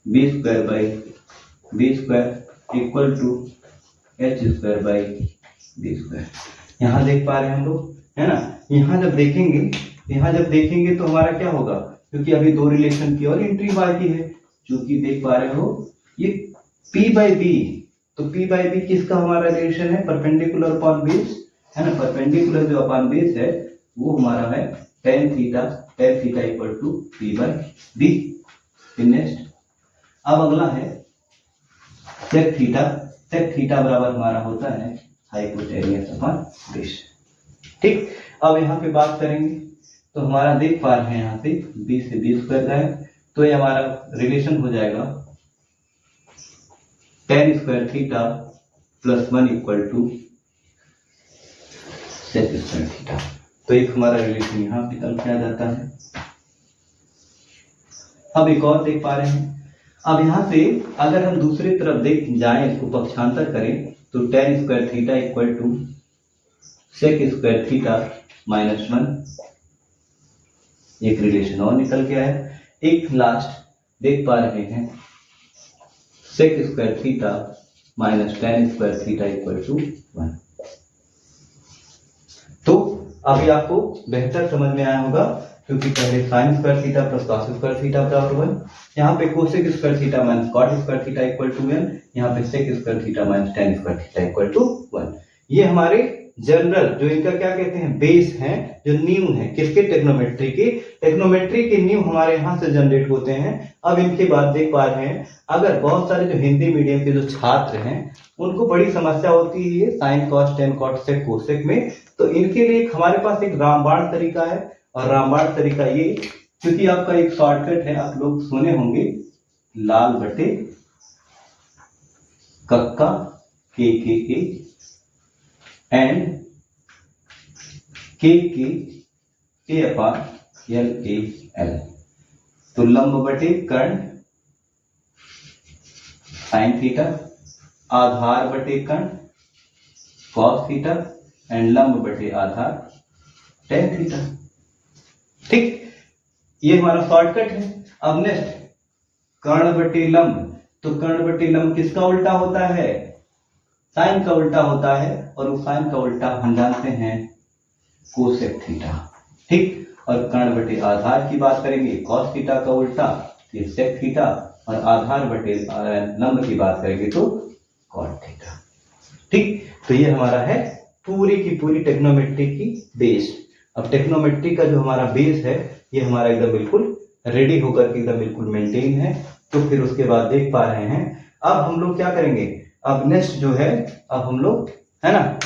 B square by B square equal to H square by B square. यहाँ देख पा रहे हैं हम लोग, है ना, यहाँ जब देखेंगे तो हमारा क्या होगा, क्योंकि अभी दो रिलेशन की और एंट्री बाकी है, क्योंकि देख पा रहे हो ये P बाई बी, तो P बाई बी किसका हमारा रिलेशन है, परपेंडिकुलर अपॉन बेस, है ना, परपेंडिकुलर जो अपॉन बेस है वो हमारा है tan theta equal to P by B. Next अब अगला है sec थीटा बराबर हमारा होता है हाइपोटेनियस अपॉन बेस। ठीक, अब यहाँ पे बात करेंगे तो हमारा देख पा रहे हैं यहाँ से b से बी स्क्वायर का है, तो ये हमारा रिलेशन हो जाएगा tan square theta plus 1 equal to sec square theta. तो एक हमारा रिलेशन यहाँ पे निकल के आ जाता है। अब एक और देख पा रहे हैं, अब यहाँ से अगर हम दूसरी तरफ देख जाएं, इसको पक्षांतर करें, तो tan square theta equal to sec square theta minus 1, एक रिलेशन और निकल के आया। एक लास्ट देख पा रहे हैं sec square theta minus tan square theta equal to 1। तो अभी आपको बेहतर समझ में आया होगा, क्योंकि पहले sine square theta plus cos square theta बराबर 1, यहाँ पे cosec square theta minus cot square theta equal to 1, यहाँ पे sec square theta minus tan square theta equal to 1। ये हमारे जनरल जो इनका क्या कहते हैं, बेस हैं, जो नींव है किसके, टेक्नोमेट्री के नींव हमारे यहाँ से जनरेट होते हैं। अब इनके बाद देख पा रहे हैं, अगर बहुत सारे जो हिंदी मीडियम के जो छात्र हैं उनको बड़ी समस्या होती है sine cos tan cot sec cosec में, तो इनके लिए हमारे पास एक रामबाण तरीका है, और रामबाण तरीका ये क्योंकि आपका एक शॉर्टकट है, आप लोग सुने होंगे लाल बटे कक्का के एंड के ए अपान एल ए एल। तो लंब बटे कर्ण साइन थीटा, आधार बटे कर्ण कॉस थीटा एंड लंब बटे आधार टेन थीटा। ठीक, ये हमारा शॉर्टकट है। अब नेक्स्ट कर्ण बटे लंब, तो कर्ण बटे लंब किसका उल्टा होता है? साइन का उल्टा होता है, और उस साइन का उल्टा हम जानते हैं कोसेक थीटा। ठीक, और कर्ण बटे आधार की बात करेंगे कॉस थीटा का उल्टा ये सेक थीटा, और आधार बटे लंब की बात करेंगे तो कॉट थीटा। ठीक, तो ये हमारा है पूरी की पूरी ट्रिग्नोमेट्री की बेस। अब ट्रिग्नोमेट्री का जो हमारा बेस है ये हमारा एकदम बिल्कुल रेडी होकर के एकदम बिल्कुल मेंटेन है। तो फिर उसके बाद देख पा रहे हैं, अब हम लोग क्या करेंगे, अब नेक्स्ट जो है, अब हम लोग है ना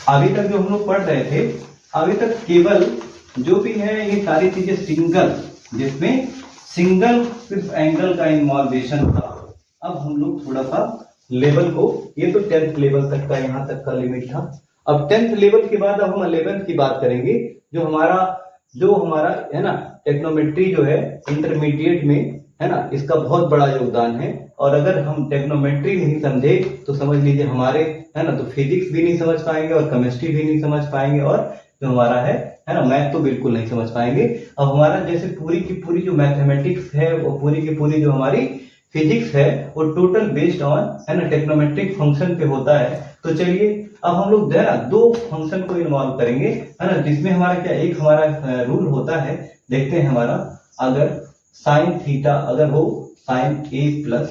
अभी तक जो हम लोग पढ़ रहे थे, अभी तक केवल जो भी है ये सारी चीजें सिंगल, जिसमें सिंगल सिर्फ एंगल का इन्वॉल्वेशन था। अब हम लोग थोड़ा सा लेवल को, ये तो 10th लेवल तक का, यहाँ तक का लिमिट था। अब 10th लेवल के बाद अब हम 11th की बात करेंगे। जो हमारा है ना ट्रिग्नोमेट्री जो है इंटरमीडिएट में है ना, इसका बहुत बड़ा योगदान है। और अगर हम ट्रिग्नोमेट्री नहीं समझे तो समझ लीजिए हमारे है ना, तो फिजिक्स भी नहीं समझ पाएंगे और केमिस्ट्री भी नहीं समझ पाएंगे, और जो हमारा है ना मैथ तो बिल्कुल नहीं समझ पाएंगे। अब हमारा जैसे पूरी की पूरी जो मैथमेटिक्स है, वो पूरी की पूरी जो हमारी फिजिक्स है, वो टोटल बेस्ड ऑन है ना ट्रिग्नोमेट्रिक फंक्शन पे होता है। तो चलिए अब हम लोग है ना दो फंक्शन को इन्वॉल्व करेंगे है ना, जिसमें हमारा क्या एक हमारा रूल होता है। देखते हैं हमारा, अगर साइन थीटा अगर हो साइन ए प्लस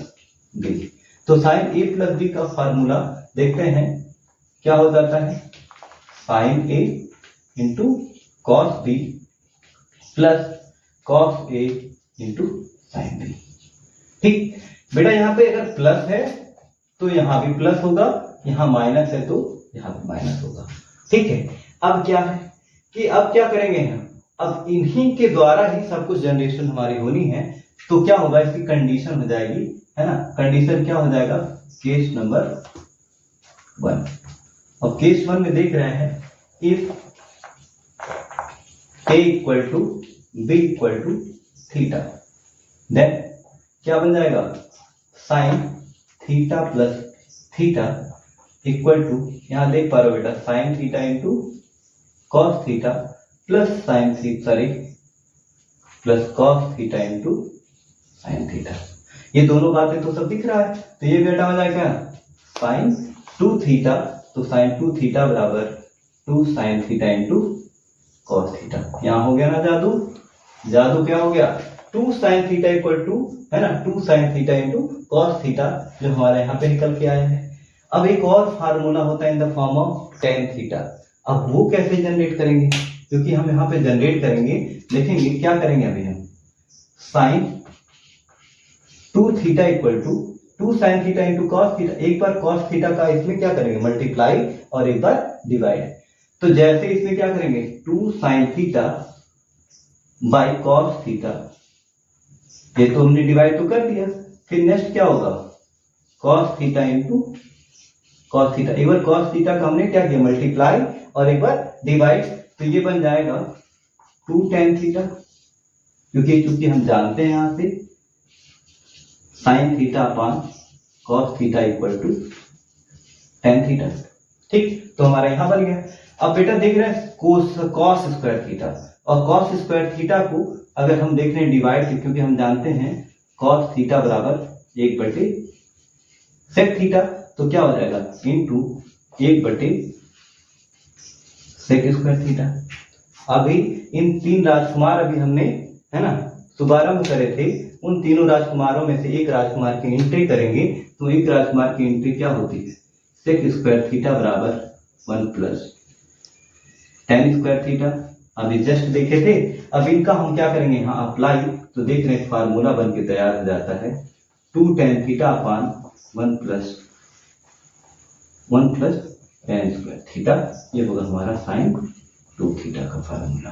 बी, तो साइन ए प्लस बी का फार्मूला देखते हैं क्या हो जाता है, sine A into cos B plus cos A into sine B. ठीक बेटा, यहाँ पे अगर प्लस है तो यहाँ भी प्लस होगा, यहाँ माइनस है तो यहाँ भी माइनस होगा। ठीक है, अब क्या है कि अब क्या करेंगे हम, अब इन्हीं के द्वारा ही सब कुछ जनरेशन हमारी होनी है। तो क्या होगा, इसकी कंडीशन हो जाएगी है ना, कंडीशन क्या हो जाएगा, केस नंबर 1। और केस 1 में देख रहे हैं, if a equal to b equal to theta, then क्या बन जाएगा, sine theta plus theta equal to, यहां देख पा रहे हो बेटा, sine theta into cos theta plus sine theta plus cos theta into sine theta. ये दोनों बातें तो सब दिख रहा है, तो ये बेटा हो जाएगा साइन 2 थीटा, तो साइन 2 थीटा बराबर 2 sine theta into cos theta. यहां हो गया ना जादू, जादू क्या हो गया, 2 साइन थीटा इक्वल टू है ना 2 sine theta into cos theta, जो हमारे यहाँ पे निकल के आया है। अब एक और फार्मूला होता है in the form of tan theta. अब वो कैसे जनरेट करेंगे, क्योंकि हम यहाँ पे जनरेट करेंगे, देखेंगे क्या करेंगे अभी हम, sine 2 theta equal to 2 sine theta into cos theta, एक बार कॉस थीटा का इसमें क्या करेंगे मल्टीप्लाई, और एक बार डिवाइड। तो जैसे इसमें क्या करेंगे 2 sine theta by cos theta, ये तो हमने डिवाइड तो कर दिया, फिर नेक्स्ट क्या होगा cos theta into cos theta, एक बार कॉस थीटा का हमने क्या किया मल्टीप्लाई और एक बार डिवाइड, तो ये बन जाएगा 2 टेन थीटा, क्योंकि हम जानते हैं यहां से sine theta upon cos theta equal to tan theta. ठीक, तो हमारा यहां बन गया। अब बेटा देख रहे हैं कॉस स्क्वायर थीटा, और कॉस स्क्वायर थीटा को अगर हम देख रहे हैं डिवाइड, क्योंकि हम जानते हैं कॉस थीटा बराबर 1 बटे सेक थीटा, तो क्या हो जाएगा इंटू 1 बटे सेक स्क्वायर थीटा। अभी इन 3 राजकुमार अभी हमने है ना शुभारंभ करे थे, उन तीनों राजकुमारों में से एक राजकुमार की एंट्री करेंगे, तो एक राजकुमार की एंट्री क्या होती है, सेक स्क्वायर थीटा बराबर 1 प्लस टेन स्क्वायर थीटा। अभी जस्ट देखे थे, अब इनका हम क्या करेंगे यहाँ अप्लाई, तो देख रहे हैं फार्मूला बन के तैयार हो जाता है 2 tan theta upon 1 plus tan square theta, ये होगा हमारा sin 2 थीटा का फार्मूला।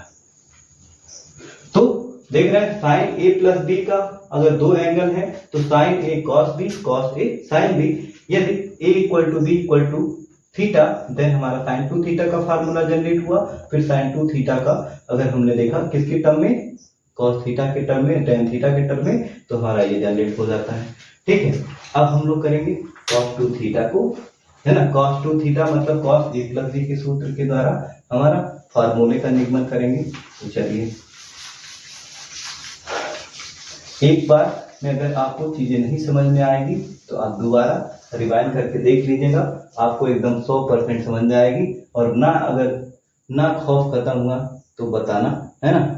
तो देख रहे हैं साइन ए प्लस बी का अगर दो एंगल है तो sine A cos B, cos A sine B. यदि A equal to B equal to theta, then हमारा साइन 2 थीटा का फार्मूला जनरेट हुआ। फिर साइन 2 थीटा का अगर हमने देखा किसके टर्म में, कॉस थीटा के टर्म में, टेन थीटा के टर्म में, तो हमारा ये जनरेट हो जाता है। ठीक है, अब हम लोग करेंगे कॉस 2 थीटा को, है ना। कॉस 2 थीटा मतलब कॉस ए प्लस बी के सूत्र के द्वारा हमारा फार्मूले का निगमन करेंगे। तो चलिए एक बार में अगर आपको चीजें नहीं समझ में आएगी तो आप दोबारा रिवाइंड करके देख लीजिएगा, आपको एकदम 100% समझ में आएगी। और ना अगर ना खौफ खत्म हुआ तो बताना, है ना।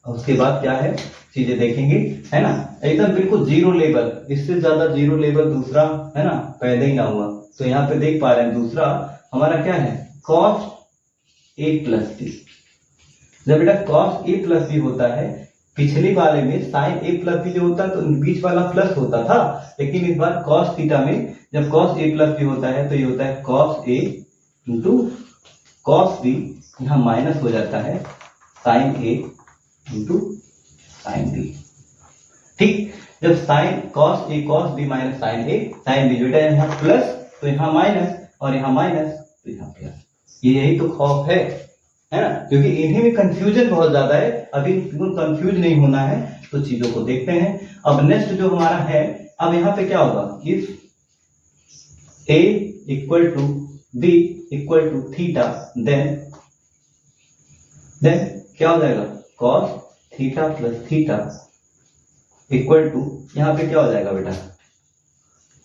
उसके बाद क्या है चीजें देखेंगे, है ना। एकदम बिल्कुल जीरो लेवल, इससे ज्यादा जीरो लेवल दूसरा, है ना, पैदा ही ना हुआ। तो यहाँ पे देख पा रहे हैं दूसरा हमारा क्या है, कॉस ए प्लस बी। जब बेटा कॉस ए प्लस बी होता है, पिछले वाले में साइन ए प्लस बी जो होता तो बीच वाला प्लस होता था, लेकिन इस बार कॉस थीटा में जब कॉस ए प्लस बी होता है तो ये होता है cos A into cos B, यहाँ माइनस हो जाता है sine A into sine B. ठीक, जब sine cos A cos B minus sign A sine B, बेटा यहाँ प्लस तो यहाँ माइनस और यहाँ माइनस तो यहाँ प्लस। ये यही तो खौफ है ना, क्योंकि इन्हीं में कंफ्यूजन बहुत ज्यादा है। अभी कंफ्यूज नहीं होना है, तो चीजों को देखते हैं। अब नेक्स्ट जो हमारा है, अब यहाँ पे क्या होगा, if A equal to B equal to theta, then क्या हो जाएगा, cos theta plus theta equal to, यहाँ पे क्या हो जाएगा बेटा,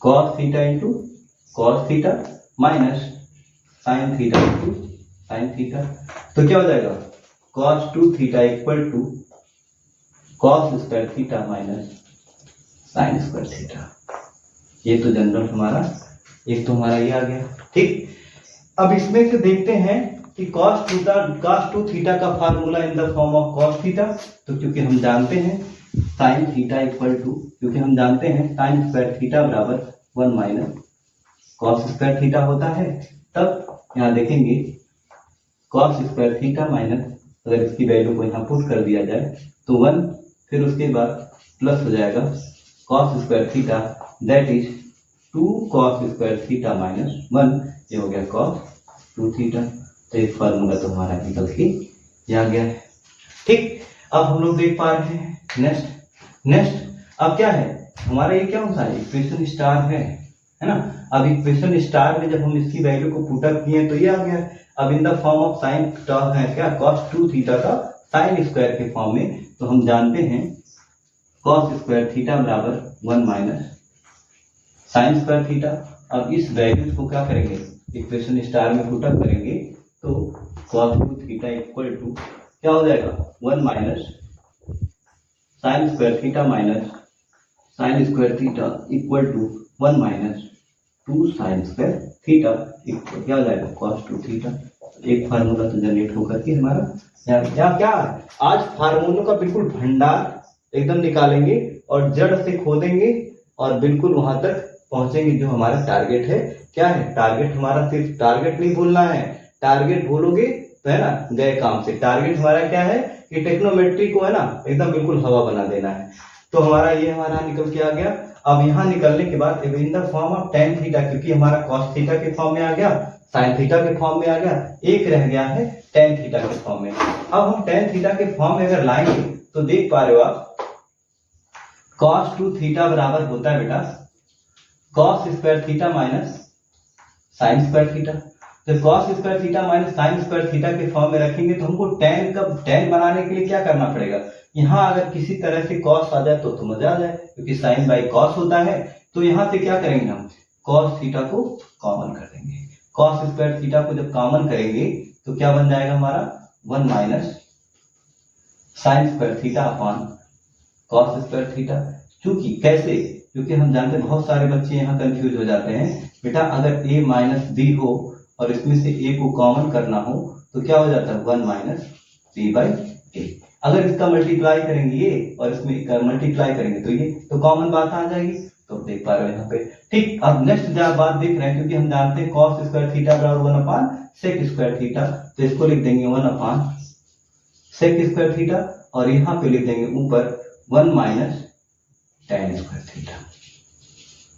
cos theta into cos theta minus sine theta into sine theta. तो क्या हो जाएगा, cos 2 theta equal to cos square theta minus sine square theta. ये तो जनरल हमारा, एक तो हमारा ये आ गया। ठीक, अब इसमें से देखते हैं कि cos 2 थीटा का formula in the form of cos theta. तो क्योंकि हम जानते हैं साइन थीटा इक्वल टू, क्योंकि हम जानते हैं साइन स्क्वायर थीटा बराबर 1 माइनस कॉस स्क्वायर थीटा होता है, तब यहाँ देखेंगे कॉस स्क्वायर थीटा माइनस, अगर इसकी वैल्यू को यहाँ पुट कर दिया जाए तो 1, फिर उसके बाद प्लस हो जाएगा cos square theta, that is 2 cos square theta minus 1, ये हो गया कॉस 2 थीटा। तो एक फार्मूला तो हमारा निकल के ये आ गया है। ठीक, अब हम लोग देख पा रहे हैं नेक्स्ट अब क्या है हमारा, ये क्या होता है, इक्वेशन स्टार है ना। अब इक्वेशन स्टार में जब हम इसकी वैल्यू को पुट अप किए तो ये आ गया। अब in the form of sine term है क्या, cos 2 थीटा का साइन स्क्वायर के फॉर्म में, तो हम जानते हैं cos स्क्वायर थीटा बराबर 1 माइनस साइन स्क्वायर थीटा। अब इस वैल्यूज को क्या करेंगे, इक्वेशन स्टार में पुट अप करेंगे तो cos 2 थीटा इक्वल टू क्या हो जाएगा, 1 minus sine square theta minus sine square theta equal to 1 minus 2 sine square theta equal to हो जाएगा, cos 2 थीटा। एक फार्मूला तो जनरेट होकर के हमारा क्या है, आज फार्मूलों का बिल्कुल भंडार एकदम निकालेंगे और जड़ से खोदेंगे और बिल्कुल वहां तक पहुंचेंगे जो हमारा टारगेट है। क्या है टारगेट हमारा, सिर्फ टारगेट नहीं भूलना है, टारगेट भूलोगे तो है ना गए काम से। टारगेट हमारा क्या है कि टेक्नोमेट्री को है ना एकदम बिल्कुल हवा बना देना है। तो हमारा ये हमारा निकल के आ गया। अब यहाँ निकलने के बाद in the form of tan theta, क्योंकि हमारा cos थीटा के फॉर्म में आ गया, sin थीटा के फॉर्म में आ गया, एक रह गया है tan थीटा के फॉर्म में। अब हम tan थीटा के फॉर्म में अगर लाएंगे तो देख पा रहे हो आप, cos 2 थीटा बराबर होता है बेटा cos square theta minus sine square theta. जब cos square theta minus sine square theta के फॉर्म में रखेंगे तो हमको tan बनाने के लिए क्या करना पड़ेगा, यहाँ अगर किसी तरह से cos आ जाए तो मजा आ जाए, क्योंकि sin बाई cos होता है। तो यहाँ से क्या करेंगे हम, cos थीटा को कॉमन कर देंगे। cos स्क्वायर थीटा को जब कॉमन करेंगे तो क्या बन जाएगा हमारा 1 minus sine square theta upon cos square theta. क्योंकि कैसे, क्योंकि हम जानते हैं बहुत सारे बच्चे यहाँ कंफ्यूज हो जाते हैं बेटा, अगर a माइनस बी हो और इसमें से a को कॉमन करना हो तो क्या हो जाता है 1 माइनस बी बाई ए। अगर इसका मल्टीप्लाई करेंगे ये और इसमें मल्टीप्लाई करेंगे तो ये तो कॉमन बात आ जाएगी। तो देख पा रहे हो यहाँ पे। ठीक, अब नेक्स्ट बात देख रहे हैं, क्योंकि हम जानते हैं cos स्क्वायर थीटा बराबर 1 अपान sec स्क्वायर थीटा, तो इसको लिख देंगे 1 अपान sec स्क्वायर थीटा, और यहाँ पे लिख देंगे ऊपर 1 माइनस tan स्क्वायर थीटा।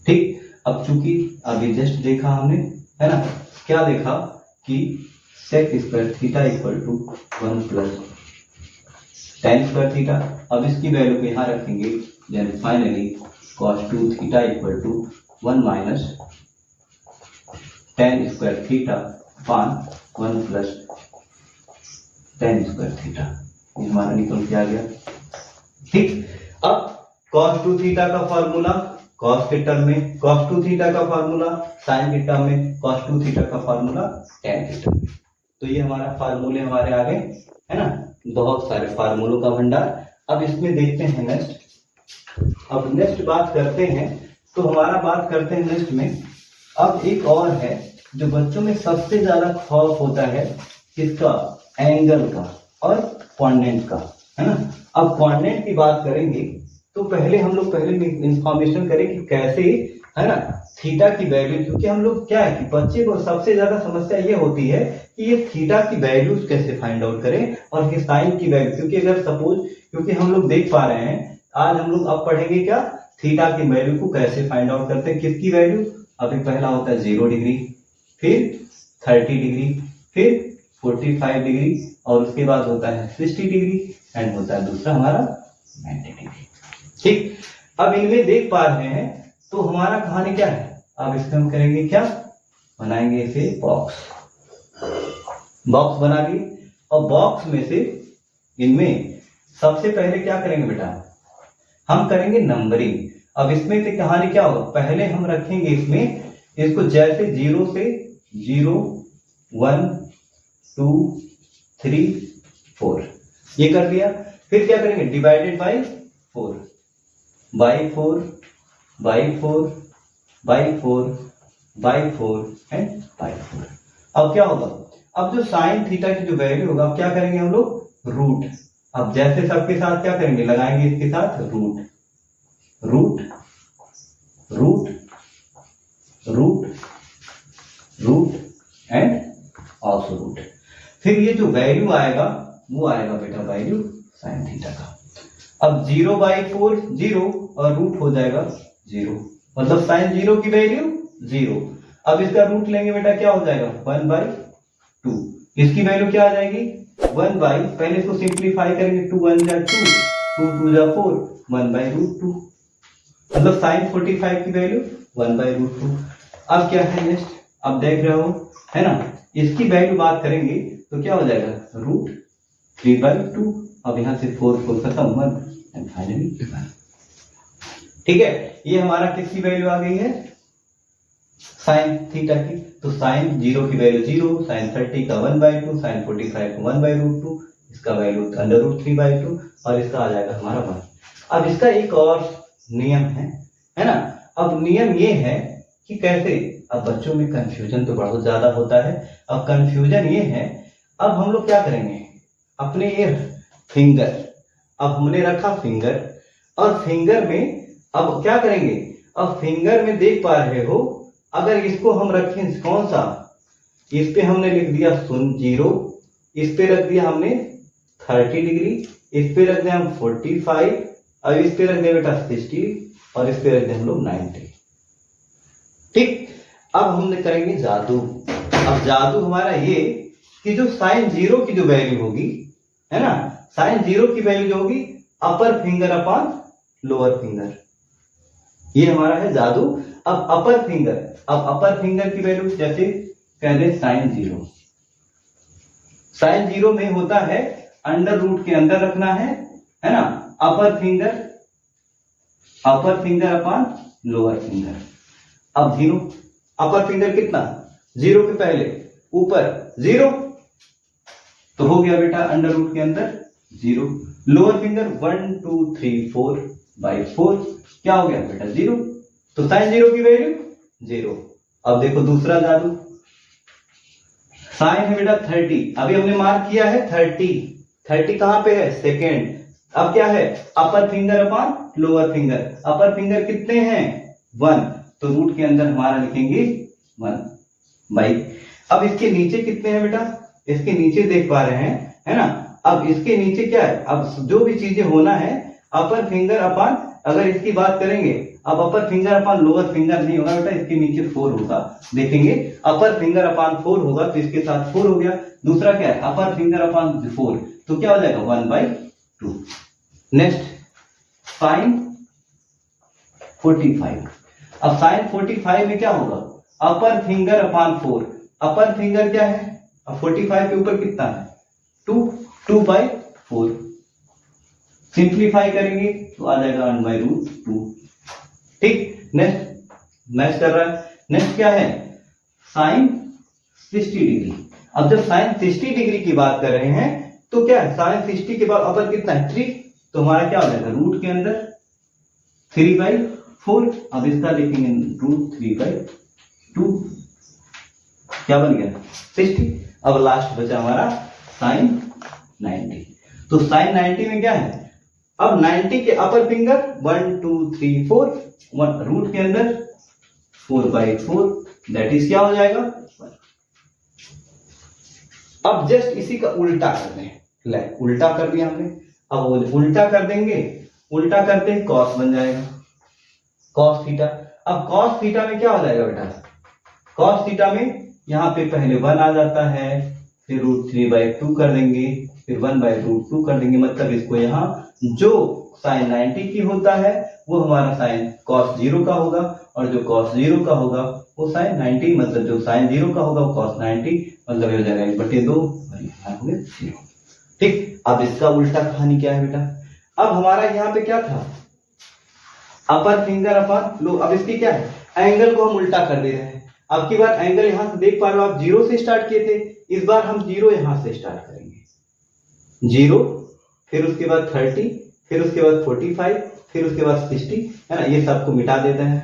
ठीक, अब चूंकि अभी जस्ट देखा हमने, है ना, क्या देखा कि sec square theta equal to 1 plus tan square theta. अब इसकी वैल्यू को यहाँ रखेंगे, then finally cos 2 theta equal to 1 minus tan square theta upon 1 plus tan square theta. ये हमारा निकल के आ गया। ठीक, अब cos 2 थीटा का फार्मूला cos के टर्म में, cos 2 थीटा का फार्मूला sin के टर्म में, cos 2 थीटा का फार्मूला tan के टर्म में। तो ये हमारा फार्मूले हमारे आ गए, है ना, बहुत सारे फार्मूलों का भंडार। अब इसमें देखते हैं नेक्स्ट, अब नेक्स्ट बात करते हैं, तो हमारा बात करते हैं नेक्स्ट में। अब एक और है जो बच्चों में सबसे ज्यादा खौफ होता है, किसका, एंगल का और क्वाड्रेंट का, है ना। अब क्वाड्रेंट की बात करेंगे तो पहले हम लोग इंफॉर्मेशन करें कि कैसे, है ना, थीटा की वैल्यू, क्योंकि हम लोग क्या है कि बच्चे को सबसे ज्यादा समस्या ये होती है कि ये थीटा की वैल्यूज कैसे फाइंड आउट करें और कि साइन की वैल्यू, क्योंकि अगर सपोज, क्योंकि हम लोग देख पा रहे हैं आज हम लोग अब पढ़ेंगे क्या, थीटा की वैल्यू को कैसे फाइंड आउट करते हैं, किसकी वैल्यू। अभी पहला होता है 0 डिग्री, फिर 30 डिग्री, फिर 45 डिग्री, और उसके बाद होता है 60 डिग्री, एंड होता है दूसरा हमारा 90 डिग्री। ठीक, अब इनमें देख पा रहे हैं, तो हमारा कहानी क्या है, अब इसमें हम करेंगे क्या, बनाएंगे इसे बॉक्स। बॉक्स बना लिए, और बॉक्स में से इनमें सबसे पहले क्या करेंगे बेटा, हम करेंगे नंबरिंग। अब इसमें से कहानी क्या होगा, पहले हम रखेंगे इसमें, इसको जैसे 0 से 0 1 2 3 4 ये कर दिया। फिर क्या करेंगे, divided by 4 by 4 by 4 by 4 by 4 and by 4। अब क्या होगा, अब जो साइन थीटा की जो वैल्यू होगा, अब क्या करेंगे हम लोग, रूट। अब जैसे सबके साथ क्या करेंगे, लगाएंगे इसके साथ root, root root root root and also root. फिर ये जो वैल्यू आएगा वो आएगा बेटा वैल्यू साइन थीटा का। अब 0/4 0 और रूट हो जाएगा 0, मतलब साइन 0 की वैल्यू 0। अब इसका रूट लेंगे बेटा, क्या हो जाएगा 1/2। इसकी वैल्यू क्या आ जाएगी 1 बाई, पहले इसको सिंप्लीफाई करेंगे, 2 1 जा 2, 2 2 जा 4, 1/√2, मतलब साइन 45 की वैल्यू 1/√2। अब क्या है नेक्स्ट, अब देख रहे हो, है ना, इसकी वैल्यू बात करेंगे तो क्या हो जाएगा √3/2। अब यहां से 4 खत्म, 1 एंड फाइनली 1। ठीक है, ये हमारा किसकी वैल्यू आ गई है, साइन थीटा की। तो साइन 0 की वैल्यू 0, साइन 30 का 1/2, साइन 45 का 1/√2, इसका वैल्यू √3/2, और इसका आ जाएगा हमारा 1। अब इसका एक और नियम है ना। अब नियम ये है कि कैसे, अब बच्चों में कंफ्यूजन तो बहुत ज्यादा होता है। अब कंफ्यूजन ये है, अब हम लोग क्या करेंगे, अपने ये फिंगर, अब हमने रखा फिंगर, और फिंगर में अब क्या करेंगे, अब फिंगर में देख पा रहे हो, अगर इसको हम रखें कौन सा, इस पे हमने लिख दिया 0, इस पे रख दिया हमने 30 डिग्री, इस पे रख दिया हम 45, अब इस पे रख दिया बेटा 60, और इस पे रख दिया हम लोग 90। ठीक, अब हमने करेंगे जादू। अब जादू हमारा ये कि जो साइन 0 की जो वैल्यू होगी, है ना, साइन 0 की वैल्यू जो होगी अपर फिंगर अपॉन लोअर फिंगर, ये हमारा है जादू। अब अपर फिंगर, अब अपर फिंगर की वैल्यू जैसे कह दे साइन 0, साइन 0 में होता है अंडर रूट के अंदर रखना है ना, अपर फिंगर अपॉन लोअर फिंगर। अब 0, अपर फिंगर कितना, 0 के पहले ऊपर 0, तो हो गया बेटा अंडर रूट के अंदर 0। लोअर फिंगर 1 2 3 4/4, क्या हो गया बेटा 0, तो साइन 0 की वैल्यू 0। अब देखो दूसरा जादू, साइन है बेटा 30, अभी हमने मार्क किया है 30 कहां पे है, सेकेंड। अब क्या है, अपर फिंगर अपॉन लोअर फिंगर, अपर फिंगर कितने हैं 1, तो रूट के अंदर हमारा लिखेंगे 1 बाई। अब इसके नीचे कितने हैं बेटा, इसके नीचे देख पा रहे हैं, है ना। अब इसके नीचे क्या है, अब जो भी चीजें होना है अपर फिंगर अपान, अगर इसकी बात करेंगे, अब अपर फिंगर अपान लोअर फिंगर नहीं होगा बेटा, इसके नीचे 4 होगा। देखेंगे अपर फिंगर अपान 4 होगा तो इसके साथ 4 हो गया। दूसरा क्या है, अपर फिंगर अपान 4, तो क्या हो जाएगा 1/2। Next sine 45। अब साइन 45 में क्या होगा, अपर फिंगर अपान 4, अपर फिंगर क्या है, अब 45 के ऊपर कितना है 2/4। सिंप्लीफाई करेंगे तो आ जाएगा 1/√2। ठीक, नेक्स्ट मैच कर रहा है। नेक्स्ट क्या है, साइन 60 डिग्री। अब जब साइन 60 डिग्री की बात कर रहे हैं तो क्या है, साइन 60 के बाद अपर कितना है 3, तो हमारा क्या हो जाएगा रूट के अंदर 3/4। अब इसका लिखेंगे √3/2, क्या बन गया 60। अब लास्ट बचा हमारा साइन 90। तो साइन 90 में क्या है, अब 90 के अपर फिंगर 1 2 3 4, रूट के अंदर 4/4, दैट इज क्या हो जाएगा 1। अब जस्ट इसी का उल्टा कर दें, ले उल्टा कर दिया हमने। अब उल्टा कर देंगे, उल्टा करते ही कॉस बन जाएगा, कॉस थीटा। अब कॉस थीटा में क्या हो जाएगा बेटा, कॉस थीटा में यहां पे पहले 1 आ जाता है, फिर √3/2 कर देंगे, फिर 1/√2 कर देंगे। मतलब इसको यहाँ जो साइन 90 की होता है वो हमारा साइन कॉस 0 का होगा, और जो कॉस 0 का होगा वो साइन 90, मतलब जो साइन 0 का होगा वो कॉस 90, मतलब ये हो जाएगा 1/2 और यहाँ हो गया 0। ठीक, अब इसका उल्टा कहानी क्या है बेटा, अब हमारा यहाँ पे क्या था अपर फिंगर अपर लो, अब इसकी क्या है एंगल को हम उल्टा कर दे रहे हैं। अब की बार एंगल यहां से देख पा रहे हो आप 0 से स्टार्ट किए थे, इस बार हम 0 यहां से स्टार्ट करेंगे, 0, फिर उसके बाद 30, फिर उसके बाद 45, फिर उसके बाद 60, है ना। ये सबको मिटा देते हैं।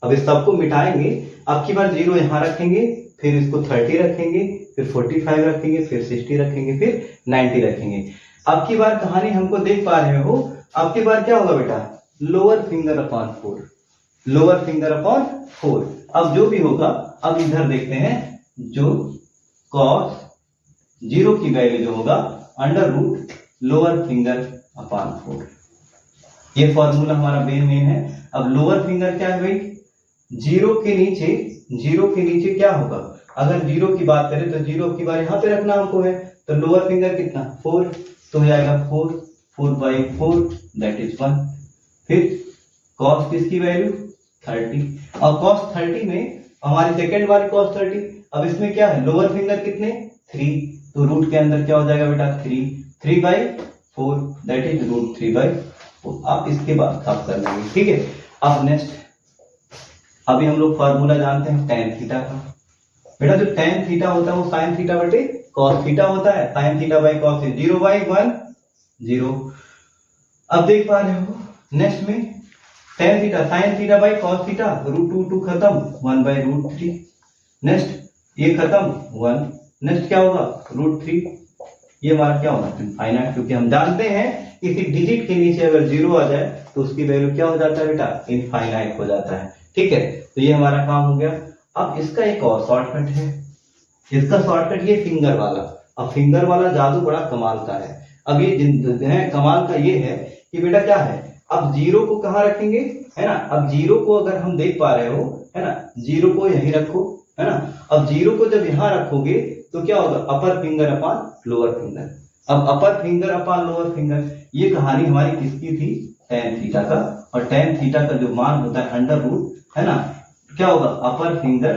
अब इस सबको मिटाएंगे, अब की बार 0 यहां रखेंगे, फिर इसको 30 रखेंगे, फिर 45 रखेंगे, फिर 60 रखेंगे, फिर 90 रखेंगे। अब की बार कहानी हमको देख पा रहे हो, अब की बार क्या होगा बेटा लोअर फिंगर अपान 4, लोअर फिंगर अपॉन 4। अब जो भी होगा, अब इधर देखते हैं, जो कॉस 0 की वैल्यू जो होगा under root lower finger upon 4। ये फॉर्मूला हमारा मेन है। अब लोअर फिंगर क्या है भाई, 0 के नीचे, 0 के नीचे क्या होगा, अगर 0 की बात करें तो 0 की बार यहां पे रखना हमको है, तो लोअर फिंगर कितना 4, तो हो जाएगा 4/4 दैट इज 1। फिर कॉस किसकी वैल्यू 30, और कॉस 30 में हमारी सेकेंड वाली कॉस 30, अब इसमें क्या है लोअर फिंगर कितने 3, तो रूट के अंदर क्या हो जाएगा बेटा 3/4 दैट इज √3/4। आप इसके बाद साफ कर लेंगे, ठीक है। अब नेक्स्ट, अभी हम लोग फार्मूला जानते हैं tan थीटा का। बेटा जो tan थीटा होता है वो sin थीटा बटे cos थीटा होता है, sin थीटा बाई cos 0/1 0। अब देख पा रहे हो नेक्स्ट में tan theta sin theta by cos theta, √2 खत्म 1/√3। नेक्स्ट ये खत्म 1, नेक्स्ट क्या होगा √3, ये हमारा क्या होगा इनफाइनाइट, क्योंकि हम जानते हैं किसी डिजिट के नीचे अगर 0 आ जाए तो उसकी वैल्यू क्या हो जाता है बेटा इनफाइनाइट हो जाता है, ठीक है। तो ये हमारा काम हो गया। अब इसका एक और शॉर्टकट है, इसका शॉर्टकट ये फिंगर वाला। अब फिंगर वाला जादू बड़ा कमाल का है। अब ये है कमाल का ये है कि बेटा क्या है, अब 0 को कहाँ रखेंगे, है ना। अब 0 को अगर हम देख पा रहे हो, है ना, 0 को यहीं रखो, है ना। अब 0 को जब यहां रखोगे तो क्या होगा अपर फिंगर अपान लोअर फिंगर। अब अपर फिंगर अपान लोअर फिंगर, ये कहानी हमारी किसकी थी tan थीटा का, और tan थीटा का जो मान होता है अंडर रूट, है ना, क्या होगा अपर फिंगर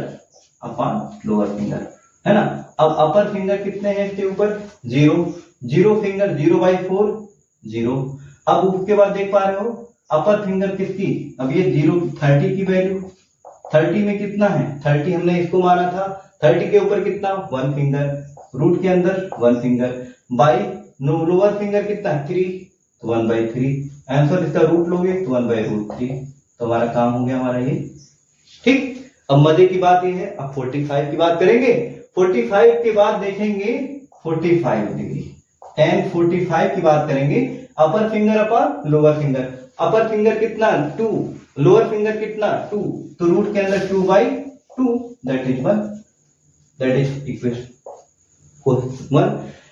अपान लोअर फिंगर, है ना। अब अपर फिंगर कितने हैं इसके ऊपर 0 फिंगर 0/4 0। अब उसके बाद देख पा रहे हो अपर फिंगर किसकी, अब ये 30 की वैल्यू, 30 में कितना है 30 हमने इसको माना था, 30 के ऊपर कितना 1 फिंगर, रूट के अंदर 1 फिंगर बाई लोअर फिंगर कितना 3, तो 1/3। आंसर इसका रूट लोगे तो 1/√3। तो हमारा काम हो गया हमारा ये, ठीक। अब मजे की बात ये है, अब 45 की बात करेंगे। 45 के बाद देखेंगे 45 डिग्री, tan 45 की बात करेंगे, अपर फिंगर अपर लोअर फिंगर, अपर फिंगर कितना 2, लोअर फिंगर कितना 2, तो रूट के अंदर 2/2 that is 1, that is equation 1।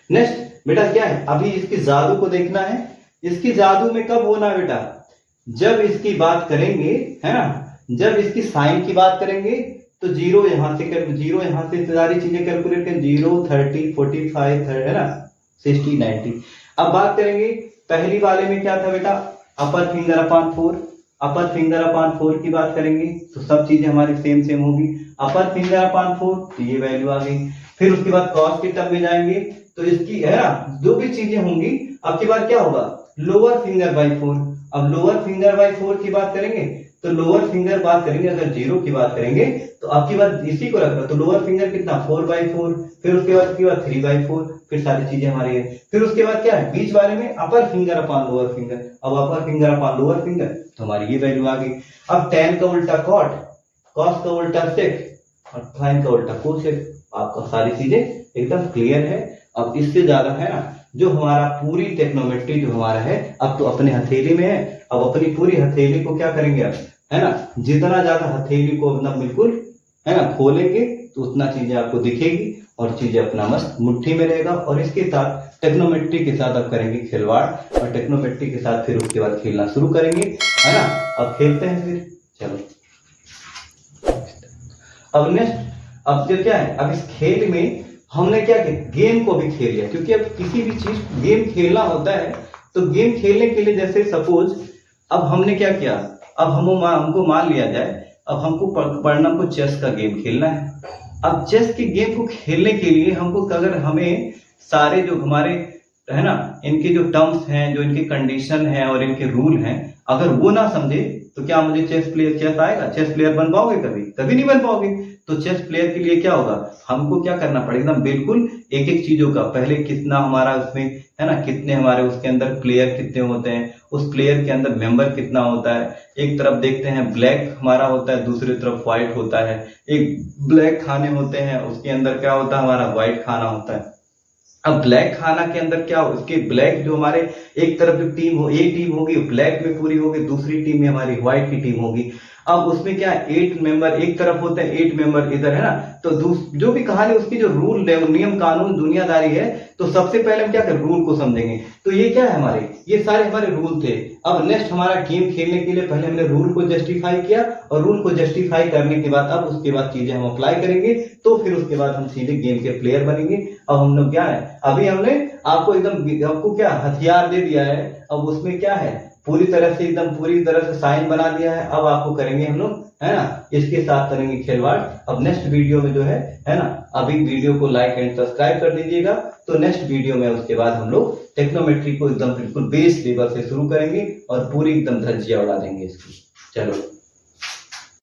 Next बेटा क्या है, अभी इसकी जादू को देखना है। इसकी जादू में कब होना बेटा, जब इसकी बात करेंगे, है ना, जब इसकी साइन की बात करेंगे तो जीरो यहां से सारी चीजें कैलकुलेट करें, 0 30 45 है ना, 60 90। अब बात करेंगे पहली वाले में क्या था बेटा, अपर फिंगर अपॉन 4, अपर फिंगर अपॉन 4 की बात करेंगे तो सब चीजें हमारी सेम होगी। अपर फिंगर अपॉन 4 तो ये वैल्यू आ गई। फिर उसके बाद कॉस के टर्म में जाएंगे तो इसकी, है ना, जो भी चीजें होंगी, अब की बात क्या होगा, लोअर फिंगर बाई 4। अब लोअर फिंगर बाई 4 की बात करेंगे तो लोअर फिंगर बात करेंगे, अगर 0 की बात करेंगे तो आपकी बात इसी को रखना, तो लोअर फिंगर कितना 4/4, फिर उसके बाद 3/4, फिर सारी चीजें हमारी है। फिर उसके बाद क्या है, बीच वाले में अपर फिंगर अपॉन लोअर फिंगर। अब अपर फिंगर अपॉन लोअर फिंगर तो हमारी ये वैल्यू आ गई। अब tan का उल्टा cot, cos का उल्टा sec और sin का उल्टा cosec। आपका सारी चीजें एकदम क्लियर है। अब इससे ज्यादा, है ना, जो हमारा पूरी टेक्नोमेट्री जो हमारा है अब तो अपने हथेली में है। अब अपनी पूरी हथेली को क्या करेंगे आप, है ना, जितना ज्यादा हथेली को अपना बिल्कुल, है ना, खोलेंगे तो उतना चीजें आपको दिखेगी और चीजें अपना मस्त मुट्ठी में रहेगा। और इसके साथ टेक्नोमेट्री के साथ आप करेंगे खिलवाड़, और टेक्नोमेट्री के साथ फिर उसके बाद खेलना शुरू करेंगे, है ना। अब खेलते हैं फिर, चलो। अब नेक्स्ट, अब जो क्या है, अब इस खेल में हमने क्या किया, गेम को भी खेल लिया। क्योंकि अब किसी भी चीज गेम खेलना होता है तो गेम खेलने के लिए, जैसे सपोज अब हमने क्या किया, अब हमको मान लिया जाए, अब हमको पढ़ना, हमको चेस का गेम खेलना है। अब चेस के गेम को खेलने के लिए हमको, अगर हमें सारे जो हमारे, है ना, इनके जो टर्म्स हैं, जो इनके कंडीशन है और इनके रूल हैं, अगर वो ना समझे तो क्या मुझे चेस आएगा, चेस प्लेयर बन पाओगे, कभी नहीं बन पाओगे। तो चेस प्लेयर के लिए क्या होगा, हमको क्या करना पड़ेगा, बिल्कुल एक एक चीजों का, पहले कितना हमारा उसमें, है ना, कितने हमारे उसके अंदर प्लेयर कितने होते हैं, उस प्लेयर के अंदर मेंबर कितना होता है। एक तरफ देखते हैं ब्लैक हमारा होता है, दूसरी तरफ व्हाइट होता है। एक ब्लैक खाने होते हैं, उसके अंदर क्या होता है, हमारा व्हाइट खाना होता है। अब ब्लैक खाना के अंदर क्या हो, उसके ब्लैक जो हमारे एक तरफ जो टीम हो, ए टीम होगी ब्लैक में पूरी होगी, दूसरी टीम में हमारी व्हाइट की टीम होगी। अब उसमें क्या है, 8 मेंबर एक तरफ होते हैं, 8 मेंबर इधर, है ना। तो जो भी कहानी उसकी जो रूल नियम कानून दुनियादारी है, तो सबसे पहले हम क्या करें, रूल को समझेंगे। तो ये क्या है, हमारे ये सारे हमारे रूल थे। अब नेक्स्ट हमारा गेम खेलने के लिए पहले हमने रूल को जस्टिफाई किया, और रूल को जस्टिफाई करने के बाद अब उसके बाद चीजें हम अप्लाई करेंगे, तो फिर उसके बाद हम सीधे गेम के प्लेयर बनेंगे। अब हम लोग क्या है, अभी हमने आपको एकदम, आपको क्या हथियार दे दिया है, अब उसमें क्या है, पूरी तरह से एकदम पूरी तरह से साइन बना दिया है। अब आपको करेंगे हम लोग, है ना, इसके साथ करेंगे खिलवाड़। अब नेक्स्ट वीडियो में जो है ना, अभी वीडियो को लाइक एंड सब्सक्राइब कर दीजिएगा। तो नेक्स्ट वीडियो में उसके बाद हम लोग टेक्नोमेट्री को एकदम बिल्कुल बेस लेवल से शुरू करेंगे और पूरी एकदम धज्जियां उड़ा देंगे इसकी। चलो।